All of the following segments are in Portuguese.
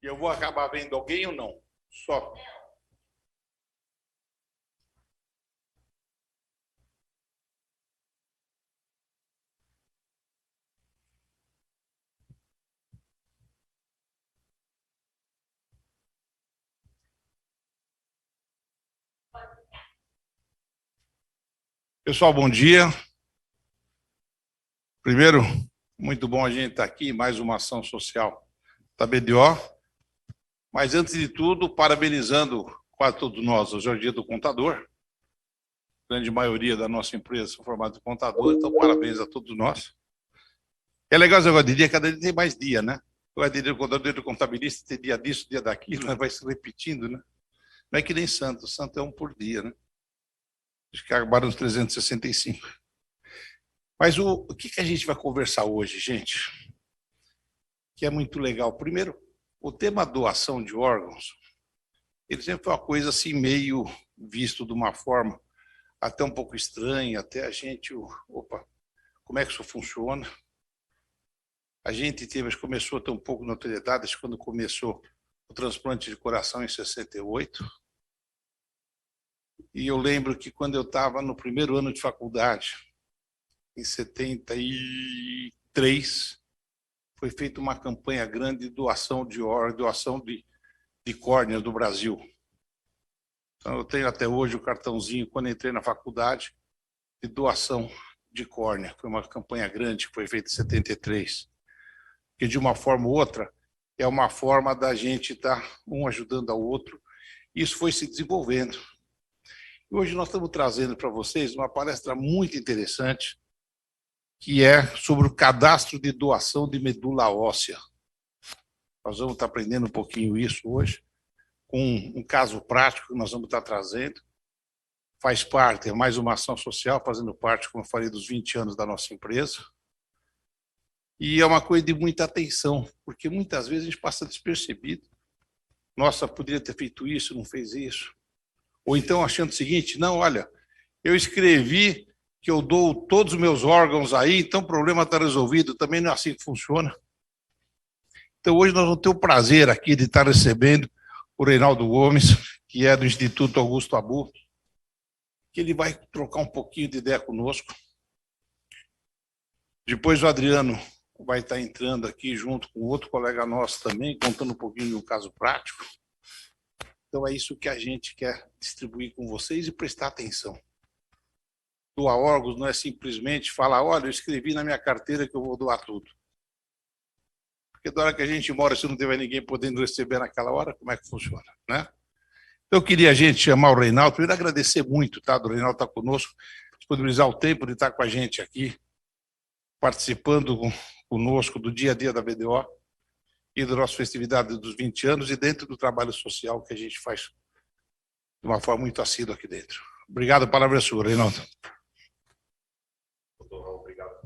E eu vou acabar vendo alguém ou não? Só. Pessoal, bom dia. Primeiro, muito bom a gente estar aqui, mais uma ação social da BDO. Mas, antes de tudo, parabenizando quase todos nós, hoje é o dia do contador. A grande maioria da nossa empresa são formados em contador, então parabéns a todos nós. É legal esse negócio de dia, cada dia tem mais dia, né? O dia do contador, dia do contabilista, tem dia disso, dia daquilo, vai se repetindo, né? Não é que nem santo, santo é um por dia, né? Acho que acabaram os 365. Mas o que a gente vai conversar hoje, gente? Que é muito legal. Primeiro, o tema doação de órgãos, ele sempre foi uma coisa assim meio visto de uma forma até um pouco estranha, até a gente, opa, como é que isso funciona? A gente começou a ter um pouco de notoriedade quando começou o transplante de coração em 68. E eu lembro que quando eu estava no primeiro ano de faculdade, em 73, foi feita uma campanha grande de doação de órgãos, doação de córnea do Brasil. Então, eu tenho até hoje o cartãozinho, quando entrei na faculdade, de doação de córnea. Foi uma campanha grande que foi feita em 73. Que, de uma forma ou outra, é uma forma da gente estar um ajudando ao outro. Isso foi se desenvolvendo. E hoje nós estamos trazendo para vocês uma palestra muito interessante, que é sobre o cadastro de doação de medula óssea. Nós vamos estar aprendendo um pouquinho isso hoje, com um caso prático que nós vamos estar trazendo. Faz parte, é mais uma ação social, fazendo parte, como eu falei, dos 20 anos da nossa empresa. E é uma coisa de muita atenção, porque muitas vezes a gente passa despercebido. Nossa, poderia ter feito isso, não fez isso. Ou então achando o seguinte, não, olha, eu escrevi que eu dou todos os meus órgãos aí, então o problema está resolvido. Também não é assim que funciona. Então hoje nós vamos ter o prazer aqui de estar recebendo o Reinaldo Gomes, que é do Instituto Augusto Abu, que ele vai trocar um pouquinho de ideia conosco. Depois o Adriano vai estar entrando aqui junto com outro colega nosso também, contando um pouquinho de um caso prático. Então é isso que a gente quer distribuir com vocês e prestar atenção. Doar órgãos não é simplesmente falar, olha, eu escrevi na minha carteira que eu vou doar tudo. Porque da hora que a gente mora, se não tiver ninguém podendo receber naquela hora, como é que funciona, né? Eu queria a gente chamar o Reinaldo, primeiro agradecer muito, tá? Do Reinaldo estar conosco, disponibilizar o tempo de estar com a gente aqui, participando conosco do dia a dia da BDO e da nossa festividade dos 20 anos e dentro do trabalho social que a gente faz de uma forma muito assídua aqui dentro. Obrigado, a palavra é sua, Reinaldo. Obrigado.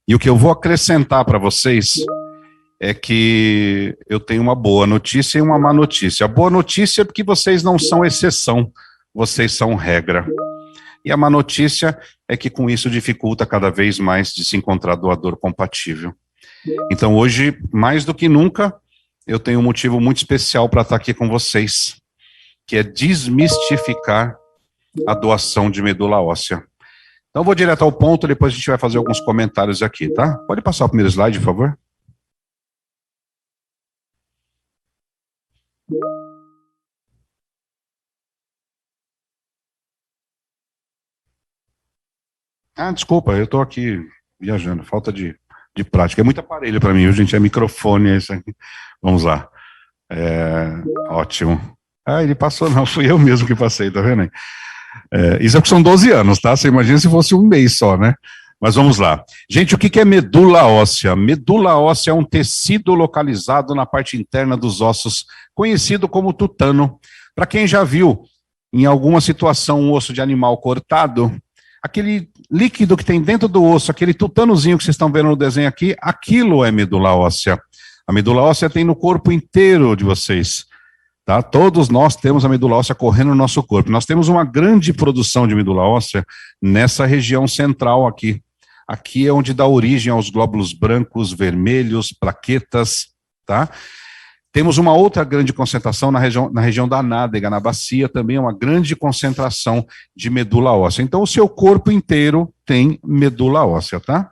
E o que eu vou acrescentar para vocês é que eu tenho uma boa notícia e uma má notícia. A boa notícia é porque vocês não são exceção, vocês são regra. E a má notícia é que com isso dificulta cada vez mais de se encontrar doador compatível. Então hoje, mais do que nunca, eu tenho um motivo muito especial para estar aqui com vocês, que é desmistificar a doação de medula óssea. Então vou direto ao ponto, depois a gente vai fazer alguns comentários aqui, tá? Pode passar o primeiro slide, por favor? Ah, desculpa, eu estou aqui viajando, falta de prática. É muito aparelho para mim, viu, gente? É microfone, é isso aqui. Vamos lá. Ótimo. Ah, ele passou, não, fui eu mesmo que passei, tá vendo aí? Isso é porque são 12 anos, tá? Você imagina se fosse um mês só, né? Mas vamos lá. Gente, o que é medula óssea? Medula óssea é um tecido localizado na parte interna dos ossos, conhecido como tutano. Para quem já viu, em alguma situação, um osso de animal cortado, aquele líquido que tem dentro do osso, aquele tutanozinho que vocês estão vendo no desenho aqui, aquilo é medula óssea. A medula óssea tem no corpo inteiro de vocês. Tá? Todos nós temos a medula óssea correndo no nosso corpo. Nós temos uma grande produção de medula óssea nessa região central aqui. Aqui é onde dá origem aos glóbulos brancos, vermelhos, plaquetas, tá? Temos uma outra grande concentração na região da nádega, na bacia, também é uma grande concentração de medula óssea. Então, o seu corpo inteiro tem medula óssea, tá?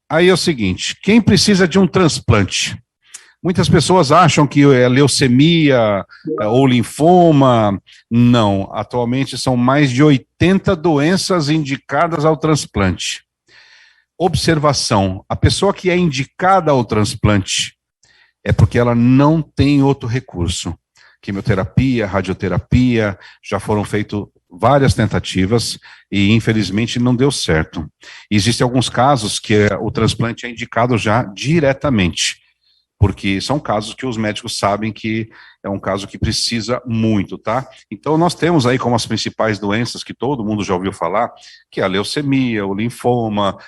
Aí é o seguinte, quem precisa de um transplante? Muitas pessoas acham que é leucemia ou linfoma. Não, atualmente são mais de 80 doenças indicadas ao transplante. Observação, a pessoa que é indicada ao transplante é porque ela não tem outro recurso. Quimioterapia, radioterapia, já foram feitas várias tentativas e infelizmente não deu certo. Existem alguns casos que o transplante é indicado já diretamente, porque são casos que os médicos sabem que é um caso que precisa muito, tá? Então nós temos aí como as principais doenças que todo mundo já ouviu falar, que é a leucemia, o linfoma,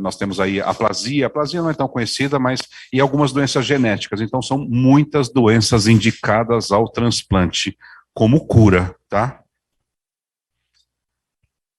nós temos aí a aplasia não é tão conhecida, mas e algumas doenças genéticas, então são muitas doenças indicadas ao transplante como cura, tá?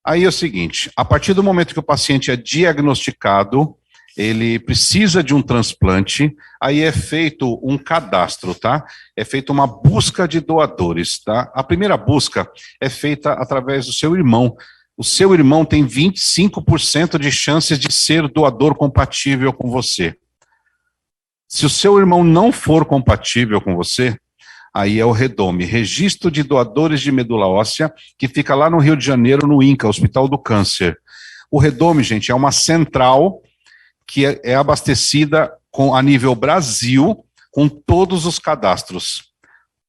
Aí é o seguinte, a partir do momento que o paciente é diagnosticado, ele precisa de um transplante, aí é feito um cadastro, tá? É feita uma busca de doadores, tá? A primeira busca é feita através do seu irmão. O seu irmão tem 25% de chances de ser doador compatível com você. Se o seu irmão não for compatível com você, aí é o REDOME, Registro de Doadores de Medula Óssea, que fica lá no Rio de Janeiro, no INCA, Hospital do Câncer. O REDOME, gente, é uma central que é abastecida a nível Brasil, com todos os cadastros.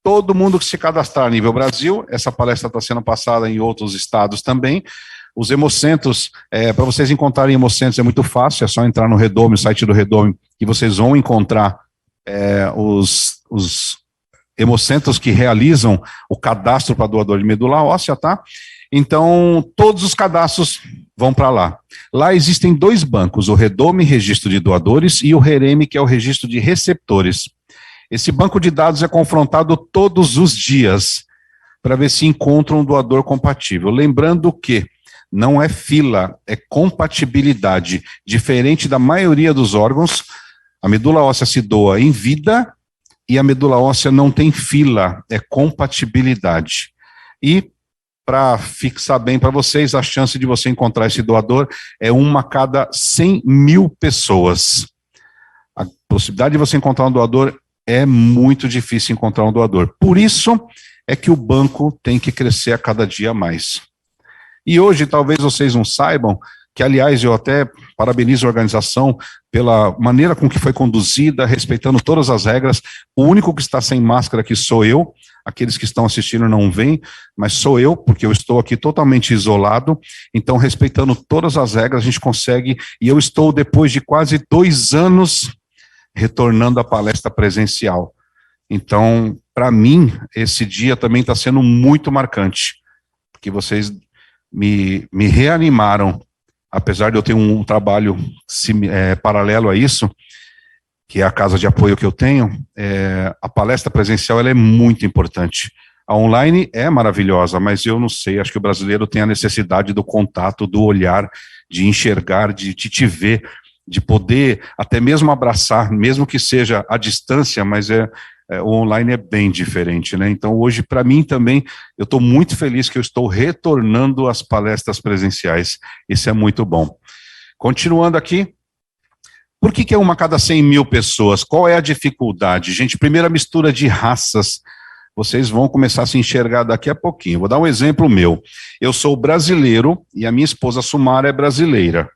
Todo mundo que se cadastrar a nível Brasil, essa palestra está sendo passada em outros estados também. Os hemocentros, para vocês encontrarem hemocentros é muito fácil, é só entrar no REDOME, o site do REDOME, que vocês vão encontrar os hemocentros que realizam o cadastro para doador de medula óssea, tá? Então, todos os cadastros vão para lá. Lá existem dois bancos, o REDOME, Registro de Doadores, e o REREME, que é o Registro de Receptores. Esse banco de dados é confrontado todos os dias para ver se encontra um doador compatível. Lembrando que não é fila, é compatibilidade. Diferente da maioria dos órgãos, a medula óssea se doa em vida e a medula óssea não tem fila, é compatibilidade. E para fixar bem para vocês, a chance de você encontrar esse doador é uma a cada 100 mil pessoas. A possibilidade de você encontrar um doador é muito difícil encontrar um doador. Por isso é que o banco tem que crescer a cada dia mais. E hoje, talvez vocês não saibam, que aliás eu até parabenizo a organização pela maneira com que foi conduzida, respeitando todas as regras. O único que está sem máscara aqui sou eu, aqueles que estão assistindo não veem, mas sou eu, porque eu estou aqui totalmente isolado, então respeitando todas as regras a gente consegue, e eu estou depois de quase 2 anos retornando à palestra presencial. Então, para mim, esse dia também está sendo muito marcante, porque vocês me reanimaram, apesar de eu ter um trabalho paralelo a isso, que é a casa de apoio que eu tenho, a palestra presencial ela é muito importante. A online é maravilhosa, mas eu não sei, acho que o brasileiro tem a necessidade do contato, do olhar, de enxergar, de te ver, de poder até mesmo abraçar, mesmo que seja à distância, mas o online é bem diferente, né? Então hoje, para mim também, eu estou muito feliz que eu estou retornando às palestras presenciais, isso é muito bom. Continuando aqui, por que é uma a cada 100 mil pessoas? Qual é a dificuldade? Gente, primeira mistura de raças, vocês vão começar a se enxergar daqui a pouquinho. Vou dar um exemplo meu. Eu sou brasileiro e a minha esposa Sumara é brasileira.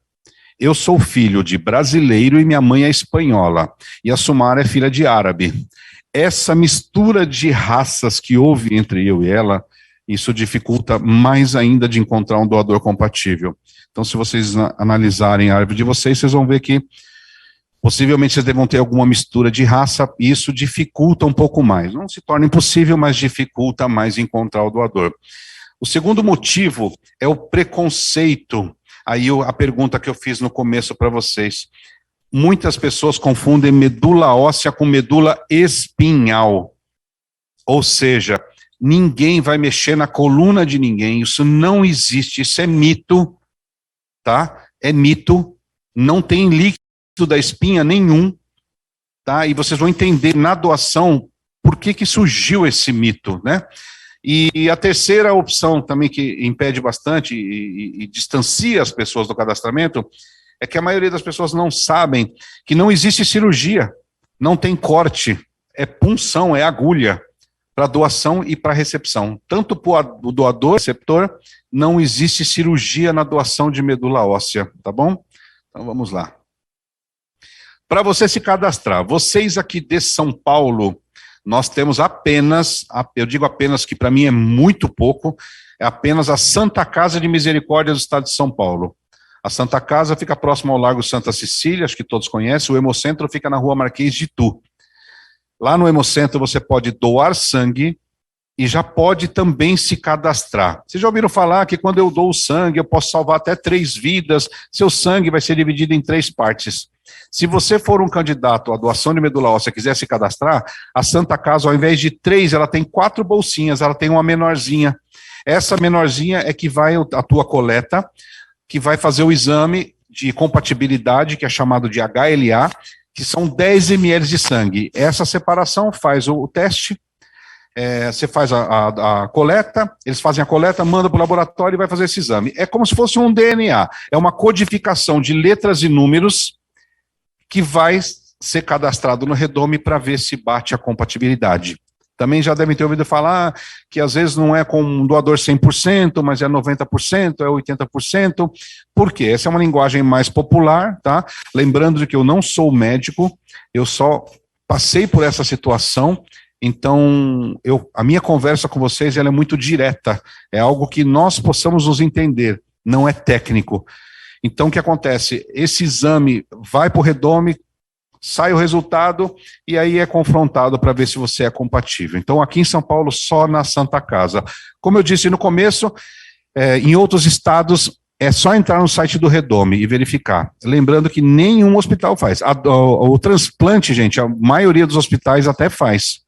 Eu sou filho de brasileiro e minha mãe é espanhola. E a Sumara é filha de árabe. Essa mistura de raças que houve entre eu e ela, isso dificulta mais ainda de encontrar um doador compatível. Então, se vocês analisarem a árvore de vocês, vocês vão ver que possivelmente vocês devam ter alguma mistura de raça, e isso dificulta um pouco mais. Não se torna impossível, mas dificulta mais encontrar o doador. O segundo motivo é o preconceito. Aí a pergunta que eu fiz no começo para vocês. Muitas pessoas confundem medula óssea com medula espinhal. Ou seja, ninguém vai mexer na coluna de ninguém, isso não existe, isso é mito, tá? É mito, não tem líquido da espinha nenhum, tá? E vocês vão entender na doação por que surgiu esse mito, né? E a terceira opção também que impede bastante e distancia as pessoas do cadastramento é que a maioria das pessoas não sabem que não existe cirurgia, não tem corte, é punção, é agulha para doação e para recepção. Tanto para o doador, receptor, não existe cirurgia na doação de medula óssea, tá bom? Então vamos lá. Para você se cadastrar, vocês aqui de São Paulo, nós temos apenas, eu digo apenas que para mim é muito pouco, é apenas a Santa Casa de Misericórdia do Estado de São Paulo. A Santa Casa fica próximo ao Largo Santa Cecília, acho que todos conhecem, o Hemocentro fica na Rua Marquês de Itu. Lá no Hemocentro você pode doar sangue e já pode também se cadastrar. Vocês já ouviram falar que quando eu dou o sangue eu posso salvar até 3 vidas, seu sangue vai ser dividido em 3 partes. Se você for um candidato à doação de medula óssea e quiser se cadastrar, a Santa Casa, ao invés de 3, ela tem 4 bolsinhas, ela tem uma menorzinha. Essa menorzinha é que vai a tua coleta, que vai fazer o exame de compatibilidade, que é chamado de HLA, que são 10 ml de sangue. Essa separação faz o teste, você faz a coleta, eles fazem a coleta, mandam para o laboratório e vai fazer esse exame. É como se fosse um DNA, é uma codificação de letras e números que vai ser cadastrado no Redome para ver se bate a compatibilidade. Também já devem ter ouvido falar que às vezes não é com um doador 100%, mas é 90%, é 80%. Por quê? Essa é uma linguagem mais popular, tá? Lembrando de que eu não sou médico, eu só passei por essa situação, então a minha conversa com vocês ela é muito direta, é algo que nós possamos nos entender, não é técnico. Então o que acontece? Esse exame vai para o Redome, sai o resultado e aí é confrontado para ver se você é compatível. Então, aqui em São Paulo, só na Santa Casa. Como eu disse no começo, em outros estados, é só entrar no site do Redome e verificar. Lembrando que nenhum hospital faz. O transplante, gente, a maioria dos hospitais até faz.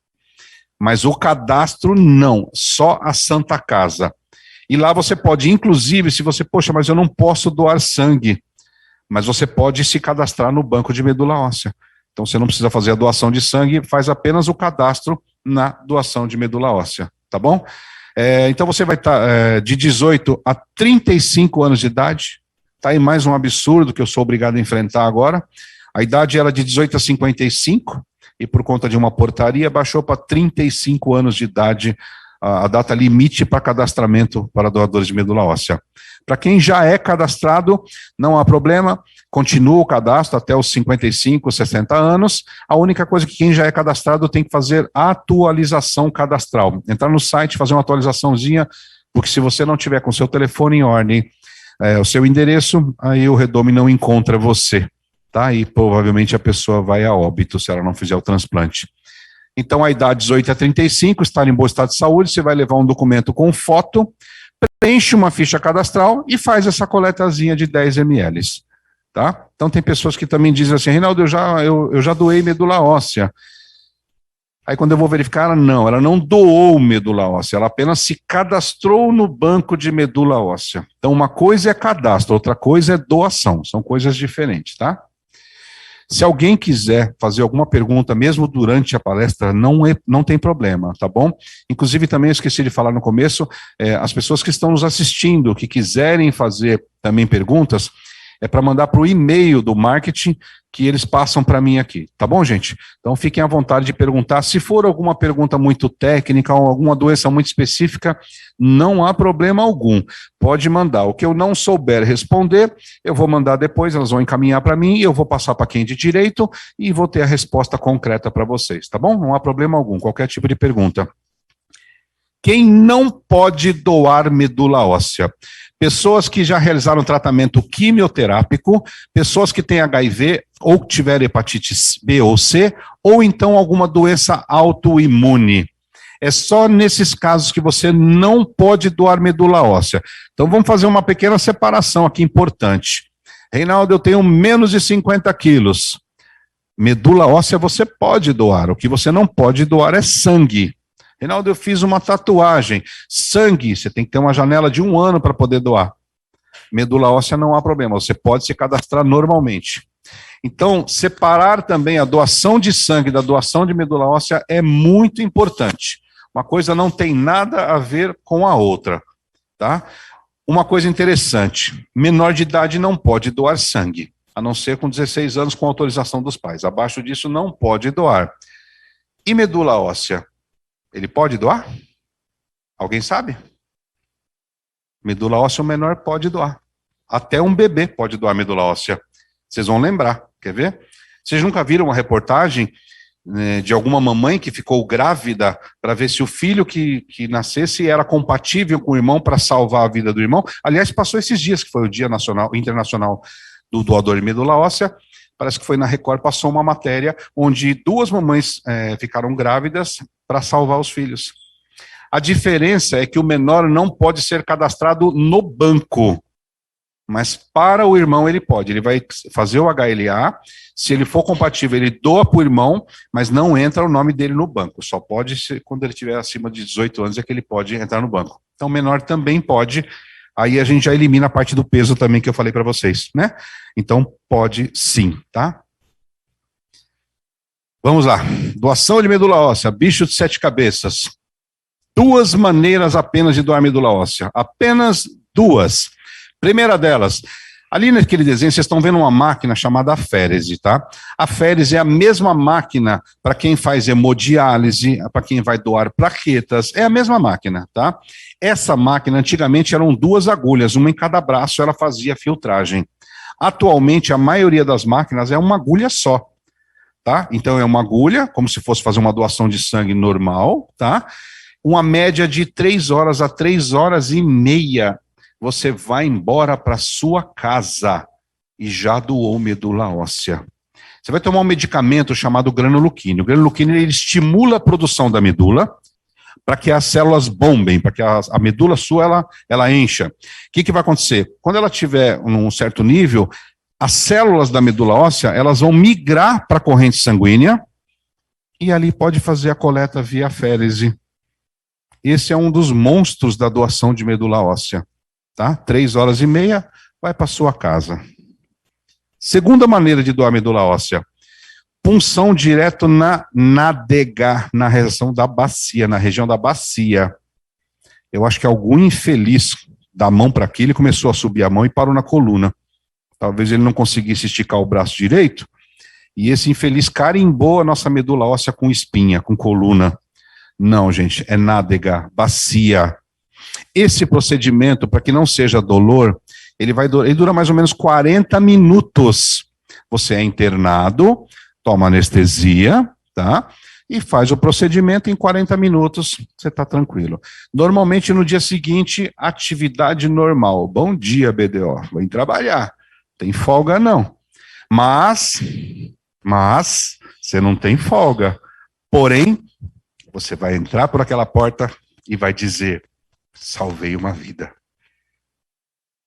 Mas o cadastro, não. Só a Santa Casa. E lá você pode, inclusive, se você, poxa, mas eu não posso doar sangue. Mas você pode se cadastrar no banco de medula óssea. Então você não precisa fazer a doação de sangue, faz apenas o cadastro na doação de medula óssea, tá bom? Então você vai estar de 18 a 35 anos de idade, tá aí mais um absurdo que eu sou obrigado a enfrentar agora. A idade era de 18 a 55, e por conta de uma portaria baixou para 35 anos de idade a data limite para cadastramento para doadores de medula óssea. Para quem já é cadastrado, não há problema, continua o cadastro até os 55, 60 anos. A única coisa que quem já é cadastrado tem que fazer atualização cadastral. Entrar no site, fazer uma atualizaçãozinha, porque se você não tiver com seu telefone em ordem, o seu endereço, aí o Redome não encontra você, tá? E provavelmente a pessoa vai a óbito se ela não fizer o transplante. Então, a idade 18 a 35, estar em bom estado de saúde, você vai levar um documento com foto, preenche uma ficha cadastral e faz essa coletazinha de 10 ml, tá? Então, tem pessoas que também dizem assim, Reinaldo, eu já doei medula óssea. Aí, quando eu vou verificar, ela não doou medula óssea, ela apenas se cadastrou no banco de medula óssea. Então, uma coisa é cadastro, outra coisa é doação, são coisas diferentes, tá? Se alguém quiser fazer alguma pergunta, mesmo durante a palestra, não tem problema, tá bom? Inclusive, também eu esqueci de falar no começo, as pessoas que estão nos assistindo, que quiserem fazer também perguntas, é para mandar para o e-mail do marketing que eles passam para mim aqui, tá bom, gente? Então, fiquem à vontade de perguntar. Se for alguma pergunta muito técnica ou alguma doença muito específica, não há problema algum. Pode mandar. O que eu não souber responder, eu vou mandar depois, elas vão encaminhar para mim e eu vou passar para quem de direito e vou ter a resposta concreta para vocês, tá bom? Não há problema algum, qualquer tipo de pergunta. Quem não pode doar medula óssea? Pessoas que já realizaram tratamento quimioterápico, pessoas que têm HIV ou que tiveram hepatite B ou C, ou então alguma doença autoimune. É só nesses casos que você não pode doar medula óssea. Então vamos fazer uma pequena separação aqui importante. Reinaldo, eu tenho menos de 50 quilos. Medula óssea você pode doar, o que você não pode doar é sangue. Reinaldo, eu fiz uma tatuagem. Sangue, você tem que ter uma janela de 1 ano para poder doar. Medula óssea não há problema, você pode se cadastrar normalmente. Então, separar também a doação de sangue da doação de medula óssea é muito importante. Uma coisa não tem nada a ver com a outra, tá? Uma coisa interessante, menor de idade não pode doar sangue, a não ser com 16 anos com autorização dos pais. Abaixo disso não pode doar. E medula óssea? Ele pode doar? Alguém sabe? Medula óssea, o menor pode doar. Até um bebê pode doar medula óssea. Vocês vão lembrar, quer ver? Vocês nunca viram uma reportagem de alguma mamãe que ficou grávida para ver se o filho que nascesse era compatível com o irmão para salvar a vida do irmão? Aliás, passou esses dias, que foi o Dia Internacional do Doador de Medula Óssea. Parece que foi na Record, passou uma matéria onde 2 mamães ficaram grávidas para salvar os filhos. A diferença é que o menor não pode ser cadastrado no banco, mas para o irmão ele pode. Ele vai fazer o HLA, se ele for compatível, ele doa para o irmão, mas não entra o nome dele no banco. Só pode ser quando ele tiver acima de 18 anos é que ele pode entrar no banco. Então o menor também pode. Aí a gente já elimina a parte do peso também que eu falei para vocês, né? Então pode sim, tá? Vamos lá. Doação de medula óssea, bicho de 7 cabeças. 2 maneiras apenas de doar medula óssea. Apenas 2. Primeira delas, ali naquele desenho vocês estão vendo uma máquina chamada aférese, tá? A aférese é a mesma máquina para quem faz hemodiálise, para quem vai doar plaquetas, é a mesma máquina, tá? Essa máquina antigamente eram 2 agulhas, uma em cada braço, ela fazia filtragem. Atualmente a maioria das máquinas é uma agulha só. Tá? Então é uma agulha, como se fosse fazer uma doação de sangue normal, tá? Uma média de 3 horas a 3 horas e meia, você vai embora para sua casa e já doou medula óssea. Você vai tomar um medicamento chamado granuloquine. O granuloquine ele estimula a produção da medula para que as células bombem, para que a medula sua ela encha. O que vai acontecer? Quando ela tiver um certo nível, as células da medula óssea, elas vão migrar para a corrente sanguínea e ali pode fazer a coleta via aférese. Esse é um dos monstros da doação de medula óssea, tá? 3 horas e meia, vai para sua casa. Segunda maneira de doar medula óssea, punção direto na nádega, na região da bacia. Eu acho que algum infeliz dá a mão para aqui, ele começou a subir a mão e parou na coluna. Talvez ele não conseguisse esticar o braço direito, E esse infeliz carimbou a nossa medula óssea com espinha, com coluna. Não, gente, é nádega, bacia. Esse procedimento, para que não seja dolor, ele dura mais ou menos 40 minutos. Você é internado, toma anestesia, tá? E faz o procedimento em 40 minutos, você está tranquilo. Normalmente, no dia seguinte, atividade normal. Bom dia, BDO, vem trabalhar. Tem folga, não. Mas, você não tem folga. Porém, você vai entrar por aquela porta e vai dizer, salvei uma vida.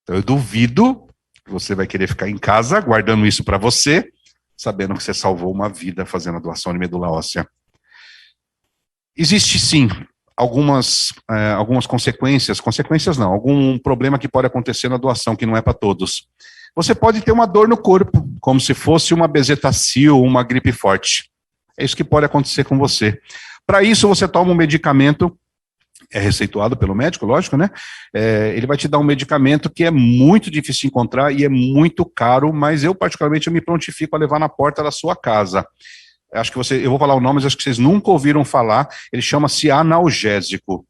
Então, eu duvido que você vai querer ficar em casa, guardando isso para você, sabendo que você salvou uma vida fazendo a doação de medula óssea. Existe, sim, algumas consequências não, algum problema que pode acontecer na doação, que não é para todos. Você pode ter uma dor no corpo, como se fosse uma bezetacil, uma gripe forte. É isso que pode acontecer com você. Para isso, você toma um medicamento, é receituado pelo médico, lógico, né? Ele vai te dar um medicamento que é muito difícil de encontrar e é muito caro, mas eu, particularmente, me prontifico a levar na porta da sua casa. Acho que eu vou falar o nome, mas acho que vocês nunca ouviram falar. Ele chama-se analgésico.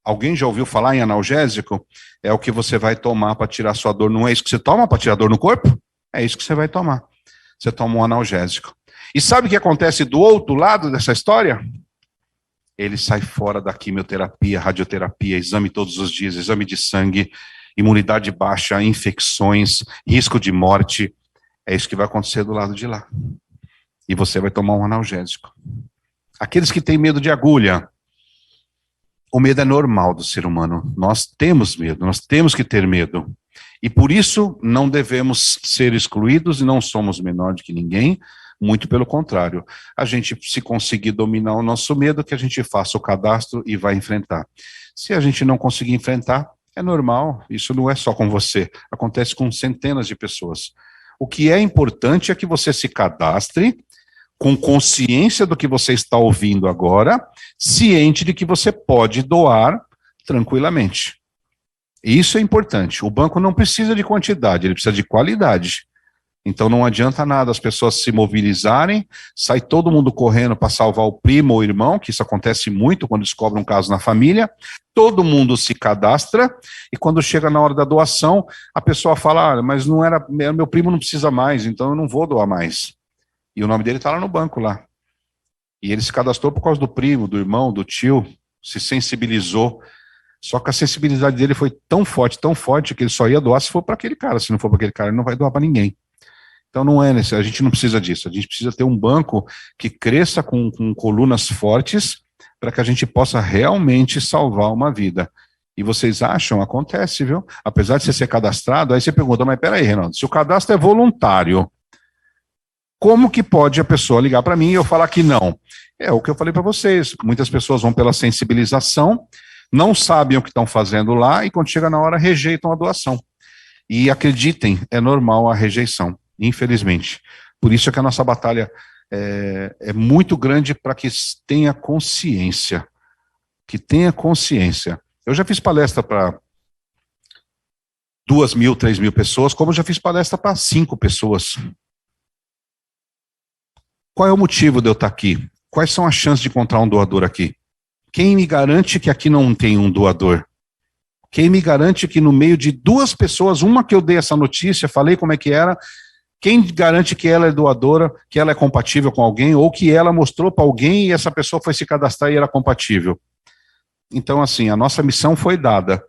Alguém já ouviu falar em analgésico? É o que você vai tomar para tirar sua dor. Não é isso que você toma para tirar dor no corpo? É isso que você vai tomar. Você toma um analgésico. E sabe o que acontece do outro lado dessa história? Ele sai fora da quimioterapia, radioterapia, exame todos os dias, exame de sangue, imunidade baixa, infecções, risco de morte. É isso que vai acontecer do lado de lá. E você vai tomar um analgésico. Aqueles que têm medo de agulha, o medo é normal do ser humano. Nós temos medo, nós temos que ter medo. E por isso não devemos ser excluídos e não somos menor do que ninguém, muito pelo contrário. A gente, se conseguir dominar o nosso medo, que a gente faça o cadastro e vai enfrentar. Se a gente não conseguir enfrentar, é normal, isso não é só com você, acontece com centenas de pessoas. O que é importante é que você se cadastre com consciência do que você está ouvindo agora, ciente de que você pode doar tranquilamente. Isso é importante. O banco não precisa de quantidade, ele precisa de qualidade. Então não adianta nada as pessoas se mobilizarem, sai todo mundo correndo para salvar o primo ou o irmão, que isso acontece muito quando descobre um caso na família, todo mundo se cadastra, e quando chega na hora da doação, a pessoa fala, mas não era, meu primo não precisa mais, então eu não vou doar mais. E o nome dele está lá no banco lá. E ele se cadastrou por causa do primo, do irmão, do tio, se sensibilizou. Só que a sensibilidade dele foi tão forte que ele só ia doar se for para aquele cara. Se não for para aquele cara, ele não vai doar para ninguém. Então não é necessário, a gente não precisa disso. A gente precisa ter um banco que cresça com colunas fortes para que a gente possa realmente salvar uma vida. E vocês acham? Acontece, viu? Apesar de você ser cadastrado, aí você pergunta, mas peraí, Renato, se o cadastro é voluntário, como que pode a pessoa ligar para mim e eu falar que não? É o que eu falei para vocês. Muitas pessoas vão pela sensibilização, não sabem o que estão fazendo lá e quando chega na hora rejeitam a doação. E acreditem, é normal a rejeição, infelizmente. Por isso é que a nossa batalha é muito grande para que tenha consciência. Que tenha consciência. Eu já fiz palestra para 2.000, 3.000 pessoas, como eu já fiz palestra para 5 pessoas. Qual é o motivo de eu estar aqui? Quais são as chances de encontrar um doador aqui? Quem me garante que aqui não tem um doador? Quem me garante que no meio de 2 pessoas, uma que eu dei essa notícia, falei como é que era, quem garante que ela é doadora, que ela é compatível com alguém, ou que ela mostrou para alguém e essa pessoa foi se cadastrar e era compatível? Então, assim, a nossa missão foi dada.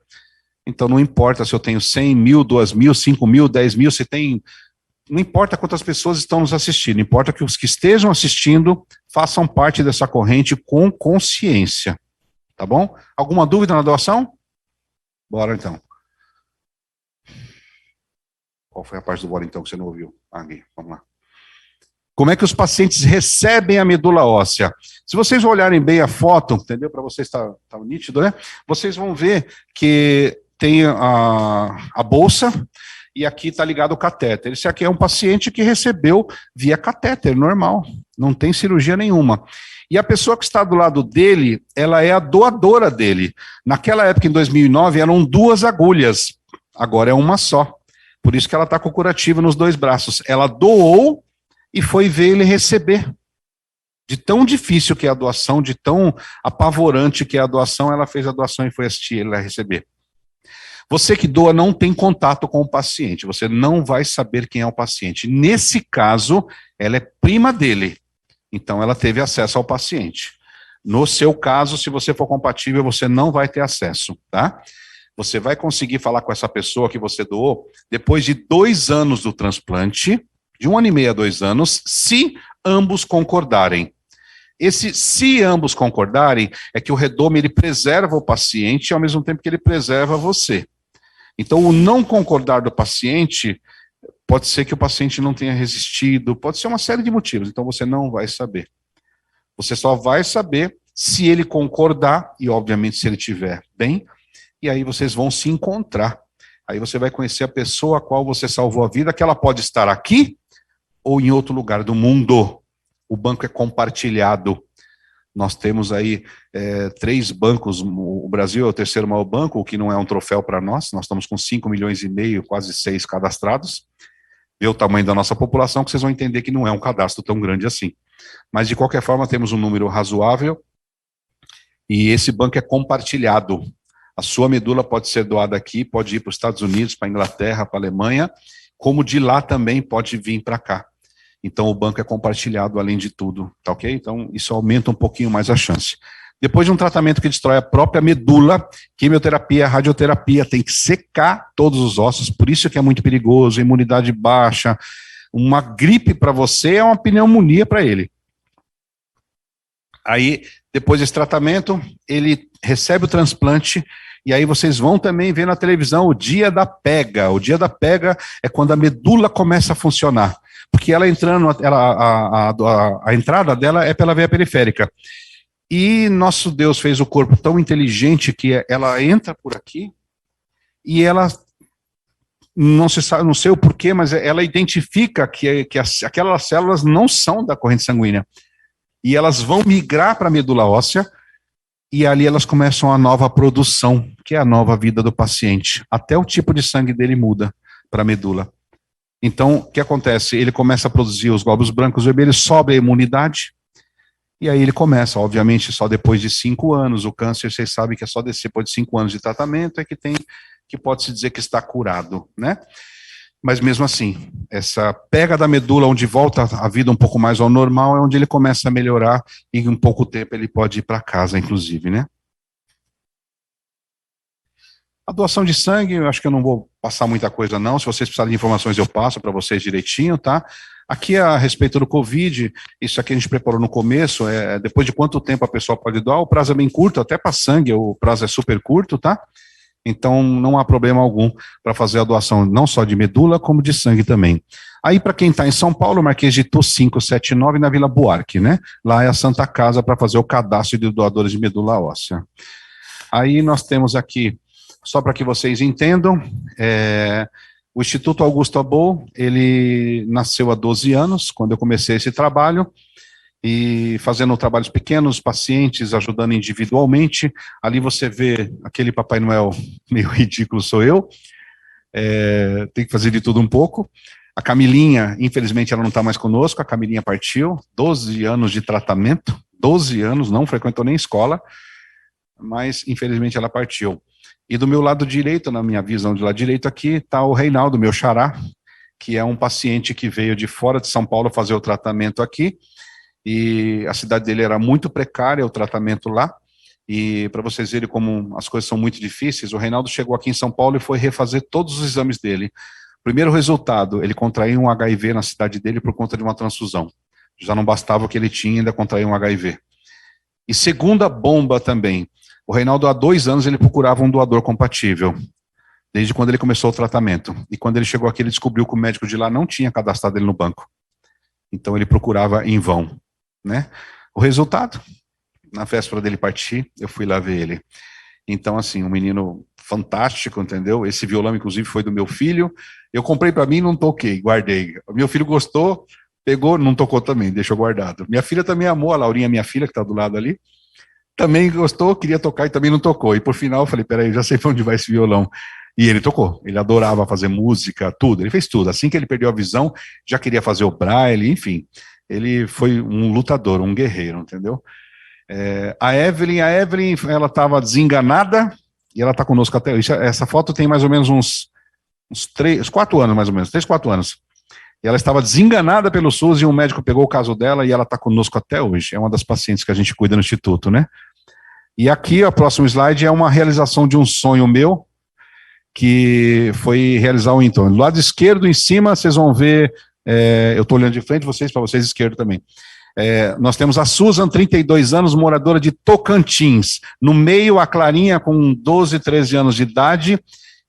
Então, não importa se eu tenho 100 mil, 2.000, 5.000, 10.000, se tem... Não importa quantas pessoas estão nos assistindo, importa que os que estejam assistindo façam parte dessa corrente com consciência. Tá bom? Alguma dúvida na doação? Bora então. Qual foi a parte do bora então que você não ouviu? Aqui, vamos lá. Como é que os pacientes recebem a medula óssea? Se vocês olharem bem a foto, entendeu? Para vocês tá nítido, né? Vocês vão ver que tem a bolsa e aqui está ligado o catéter. Esse aqui é um paciente que recebeu via catéter, normal. Não tem cirurgia nenhuma. E a pessoa que está do lado dele, ela é a doadora dele. Naquela época, em 2009, eram 2 agulhas. Agora é uma só. Por isso que ela está com o curativo nos 2 braços. Ela doou e foi ver ele receber. De tão difícil que é a doação, de tão apavorante que é a doação, ela fez a doação e foi assistir ele a receber. Você que doa não tem contato com o paciente, você não vai saber quem é o paciente. Nesse caso, ela é prima dele, então ela teve acesso ao paciente. No seu caso, se você for compatível, você não vai ter acesso, tá? Você vai conseguir falar com essa pessoa que você doou depois de 2 anos do transplante, de 1 ano e meio a 2 anos, se ambos concordarem. Se ambos concordarem, é que o redome ele preserva o paciente ao mesmo tempo que ele preserva você. Então, o não concordar do paciente, pode ser que o paciente não tenha resistido, pode ser uma série de motivos, então você não vai saber. Você só vai saber se ele concordar, e obviamente se ele estiver bem, e aí vocês vão se encontrar. Aí você vai conhecer a pessoa a qual você salvou a vida, que ela pode estar aqui ou em outro lugar do mundo. O banco é compartilhado. Nós temos aí 3 bancos, o Brasil é o 3º maior banco, o que não é um troféu para nós estamos com 5 milhões e meio, quase 6 cadastrados. Vê o tamanho da nossa população que vocês vão entender que não é um cadastro tão grande assim. Mas de qualquer forma temos um número razoável e esse banco é compartilhado. A sua medula pode ser doada aqui, pode ir para os Estados Unidos, para a Inglaterra, para a Alemanha, como de lá também pode vir para cá. Então, o banco é compartilhado além de tudo, tá ok? Então, isso aumenta um pouquinho mais a chance. Depois de um tratamento que destrói a própria medula, quimioterapia, radioterapia, tem que secar todos os ossos, por isso que é muito perigoso, imunidade baixa. Uma gripe para você é uma pneumonia para ele. Aí, depois desse tratamento, ele recebe o transplante, e aí vocês vão também ver na televisão o dia da pega. O dia da pega é quando a medula começa a funcionar. Porque ela entrando, a entrada dela é pela veia periférica. E nosso Deus fez o corpo tão inteligente que ela entra por aqui e ela, não sei o porquê, mas ela identifica que aquelas células não são da corrente sanguínea. E elas vão migrar para a medula óssea e ali elas começam a nova produção, que é a nova vida do paciente. Até o tipo de sangue dele muda para a medula. Então, o que acontece? Ele começa a produzir os glóbulos brancos vermelhos, sobe a imunidade, e aí ele começa, obviamente, só depois de 5 anos. O câncer, vocês sabem que é só depois de 5 anos de tratamento, é que pode-se dizer que está curado, né? Mas mesmo assim, essa pega da medula, onde volta a vida um pouco mais ao normal, é onde ele começa a melhorar, e em pouco tempo ele pode ir para casa, inclusive, né? A doação de sangue, eu acho que eu não vou passar muita coisa não, se vocês precisarem de informações eu passo para vocês direitinho, tá? Aqui a respeito do Covid, isso aqui a gente preparou no começo, depois de quanto tempo a pessoa pode doar, o prazo é bem curto, até para sangue o prazo é super curto, tá? Então não há problema algum para fazer a doação não só de medula, como de sangue também. Aí para quem está em São Paulo, Marquês de Tu 579 na Vila Buarque, né? Lá é a Santa Casa para fazer o cadastro de doadores de medula óssea. Aí nós temos aqui, só para que vocês entendam, o Instituto Augusto Abou, ele nasceu há 12 anos, quando eu comecei esse trabalho, e fazendo trabalhos pequenos, pacientes, ajudando individualmente. Ali você vê aquele Papai Noel meio ridículo, sou eu, tem que fazer de tudo um pouco. A Camilinha, infelizmente, ela não está mais conosco, a Camilinha partiu, 12 anos de tratamento, 12 anos, não frequentou nem escola, mas infelizmente ela partiu. E do meu lado direito, na minha visão de lado direito aqui, está o Reinaldo, meu xará, que é um paciente que veio de fora de São Paulo fazer o tratamento aqui, e a cidade dele era muito precária, o tratamento lá, e para vocês verem como as coisas são muito difíceis, o Reinaldo chegou aqui em São Paulo e foi refazer todos os exames dele. Primeiro resultado, ele contraiu um HIV na cidade dele por conta de uma transfusão. Já não bastava o que ele tinha, ainda contraiu um HIV. E segunda bomba também, o Reinaldo há 2 anos ele procurava um doador compatível, desde quando ele começou o tratamento. E quando ele chegou aqui, ele descobriu que o médico de lá não tinha cadastrado ele no banco. Então ele procurava em vão, né? O resultado, na véspera dele partir, eu fui lá ver ele. Então, assim, um menino fantástico, entendeu? Esse violão, inclusive, foi do meu filho. Eu comprei para mim e não toquei, guardei. Meu filho gostou, pegou, não tocou também, deixou guardado. Minha filha também amou, a Laurinha, minha filha, que está do lado ali, também gostou, queria tocar e também não tocou. E por final eu falei, peraí, já sei para onde vai esse violão. E ele tocou, ele adorava fazer música, tudo, ele fez tudo. Assim que ele perdeu a visão, já queria fazer o braille, enfim. Ele foi um lutador, um guerreiro, entendeu? A Evelyn, ela estava desenganada e ela está conosco até hoje. Essa foto tem mais ou menos uns 4 anos, mais ou menos, 3, 4 anos. E ela estava desenganada pelo SUS e um médico pegou o caso dela e ela está conosco até hoje. É uma das pacientes que a gente cuida no Instituto, né? E aqui, o próximo slide é uma realização de um sonho meu, que foi realizar o então. Do lado esquerdo, em cima, vocês vão ver, eu estou olhando de frente, para vocês esquerdo também. Nós temos a Susan, 32 anos, moradora de Tocantins. No meio, a Clarinha, com 12, 13 anos de idade,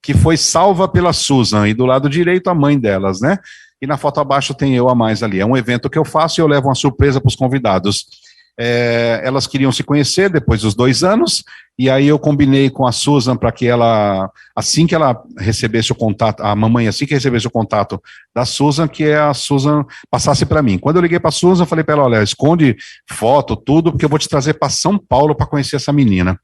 que foi salva pela Susan. E do lado direito, a mãe delas, né? E na foto abaixo tem eu a mais ali. É um evento que eu faço e eu levo uma surpresa para os convidados. Elas queriam se conhecer depois dos 2 anos, e aí eu combinei com a Susan para que ela, assim que ela recebesse o contato, a mamãe, assim que recebesse o contato da Susan, que a Susan passasse para mim. Quando eu liguei para a Susan, eu falei para ela, olha, esconde foto, tudo, porque eu vou te trazer para São Paulo para conhecer essa menina.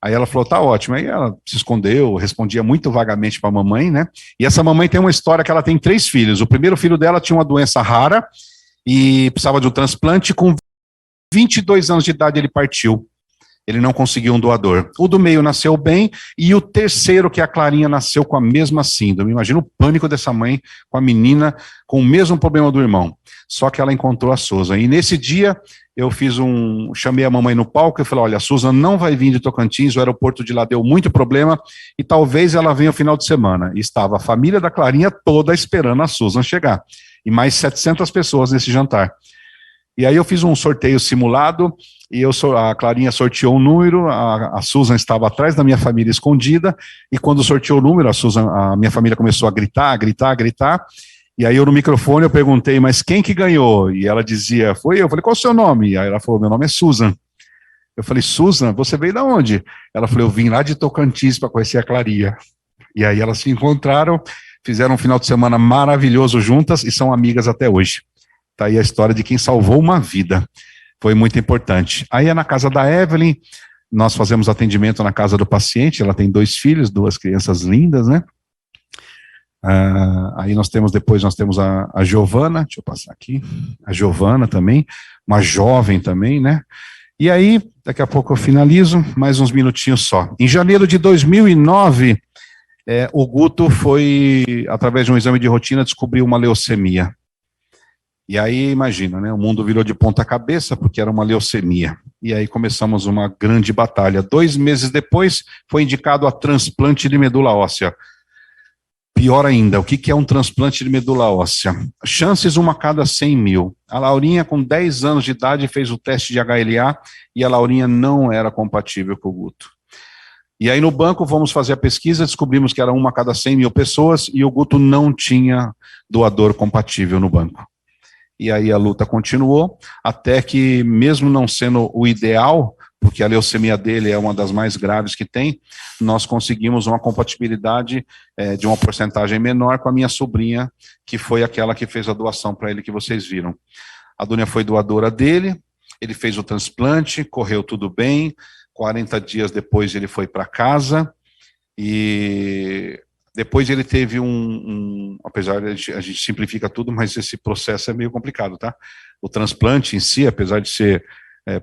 Aí ela falou, tá ótimo. Aí ela se escondeu, respondia muito vagamente para a mamãe, né? E essa mamãe tem uma história que ela tem 3 filhos. O primeiro filho dela tinha uma doença rara e precisava de um transplante. Com 22 anos de idade ele partiu. Ele não conseguiu um doador. O do meio nasceu bem e o terceiro, que é a Clarinha, nasceu com a mesma síndrome. Imagina o pânico dessa mãe com a menina com o mesmo problema do irmão. Só que ela encontrou a Susan. E nesse dia eu chamei a mamãe no palco e falei, olha, a Susan não vai vir de Tocantins, o aeroporto de lá deu muito problema e talvez ela venha no final de semana. E estava a família da Clarinha toda esperando a Susan chegar. E mais 700 pessoas nesse jantar. E aí eu fiz um sorteio simulado, e a Clarinha sorteou um número, a Susan estava atrás da minha família escondida, e quando sorteou o número, a minha família começou a gritar, e aí eu no microfone eu perguntei, mas quem que ganhou? E ela dizia, foi eu. Eu falei, qual é o seu nome? E aí ela falou, meu nome é Susan. Eu falei, Susan, você veio de onde? Ela falou, eu vim lá de Tocantins para conhecer a Clarinha. E aí elas se encontraram, fizeram um final de semana maravilhoso juntas, e são amigas até hoje. Está aí a história de quem salvou uma vida. Foi muito importante. Aí é na casa da Evelyn, nós fazemos atendimento na casa do paciente, ela tem 2 filhos, 2 crianças lindas, né? Aí nós temos a Giovana, deixa eu passar aqui, a Giovana também, uma jovem também, né? E aí, daqui a pouco eu finalizo, mais uns minutinhos só. Em janeiro de 2009, o Guto foi, através de um exame de rotina, descobriu uma leucemia. E aí, imagina, né? O mundo virou de ponta cabeça porque era uma leucemia. E aí começamos uma grande batalha. 2 meses depois, foi indicado a transplante de medula óssea. Pior ainda, o que é um transplante de medula óssea? Chances 1 a cada 100 mil. A Laurinha, com 10 anos de idade, fez o teste de HLA e a Laurinha não era compatível com o Guto. E aí no banco, vamos fazer a pesquisa, descobrimos que era 1 a cada 100 mil pessoas e o Guto não tinha doador compatível no banco. E aí a luta continuou, até que, mesmo não sendo o ideal, porque a leucemia dele é uma das mais graves que tem, nós conseguimos uma compatibilidade de uma porcentagem menor com a minha sobrinha, que foi aquela que fez a doação para ele que vocês viram. A Dunia foi doadora dele, ele fez o transplante, correu tudo bem, 40 dias depois ele foi para casa, e depois ele teve apesar de a gente simplifica tudo, mas esse processo é meio complicado, tá? O transplante em si, apesar de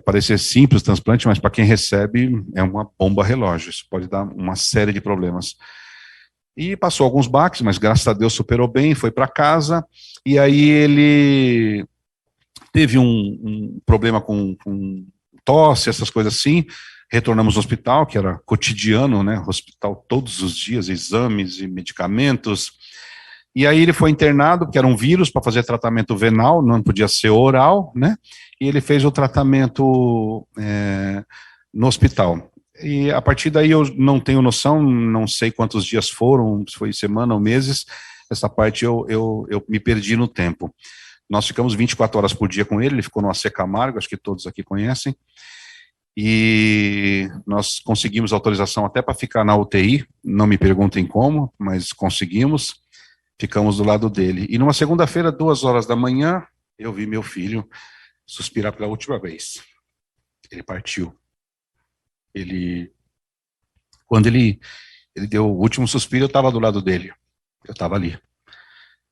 parecer simples o transplante, mas para quem recebe é uma bomba relógio, isso pode dar uma série de problemas. E passou alguns baques, mas graças a Deus superou bem, foi para casa, e aí ele teve um problema com tosse, essas coisas assim. Retornamos ao hospital, que era cotidiano, né? Hospital todos os dias, exames e medicamentos. E aí ele foi internado, porque era um vírus, para fazer tratamento venal, não podia ser oral, né? E ele fez o tratamento no hospital. E a partir daí eu não tenho noção, não sei quantos dias foram, se foi semana ou meses, essa parte eu me perdi no tempo. Nós ficamos 24 horas por dia com ele ficou no AC Camargo, acho que todos aqui conhecem. E nós conseguimos autorização até para ficar na UTI, não me perguntem como, mas conseguimos, ficamos do lado dele. E numa segunda-feira, 2 horas da manhã, eu vi meu filho suspirar pela última vez. Ele partiu. Quando ele Ele deu o último suspiro, eu estava do lado dele. Eu estava ali.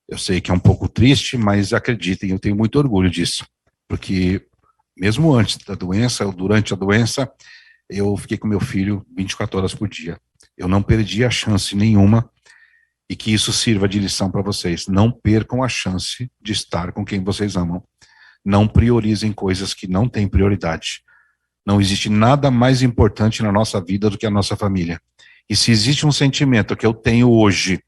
Eu sei que é um pouco triste, mas acreditem, eu tenho muito orgulho disso. Porque mesmo antes da doença, ou durante a doença, eu fiquei com meu filho 24 horas por dia. Eu não perdi a chance nenhuma, e que isso sirva de lição para vocês. Não percam a chance de estar com quem vocês amam. Não priorizem coisas que não têm prioridade. Não existe nada mais importante na nossa vida do que a nossa família. E se existe um sentimento que eu tenho hoje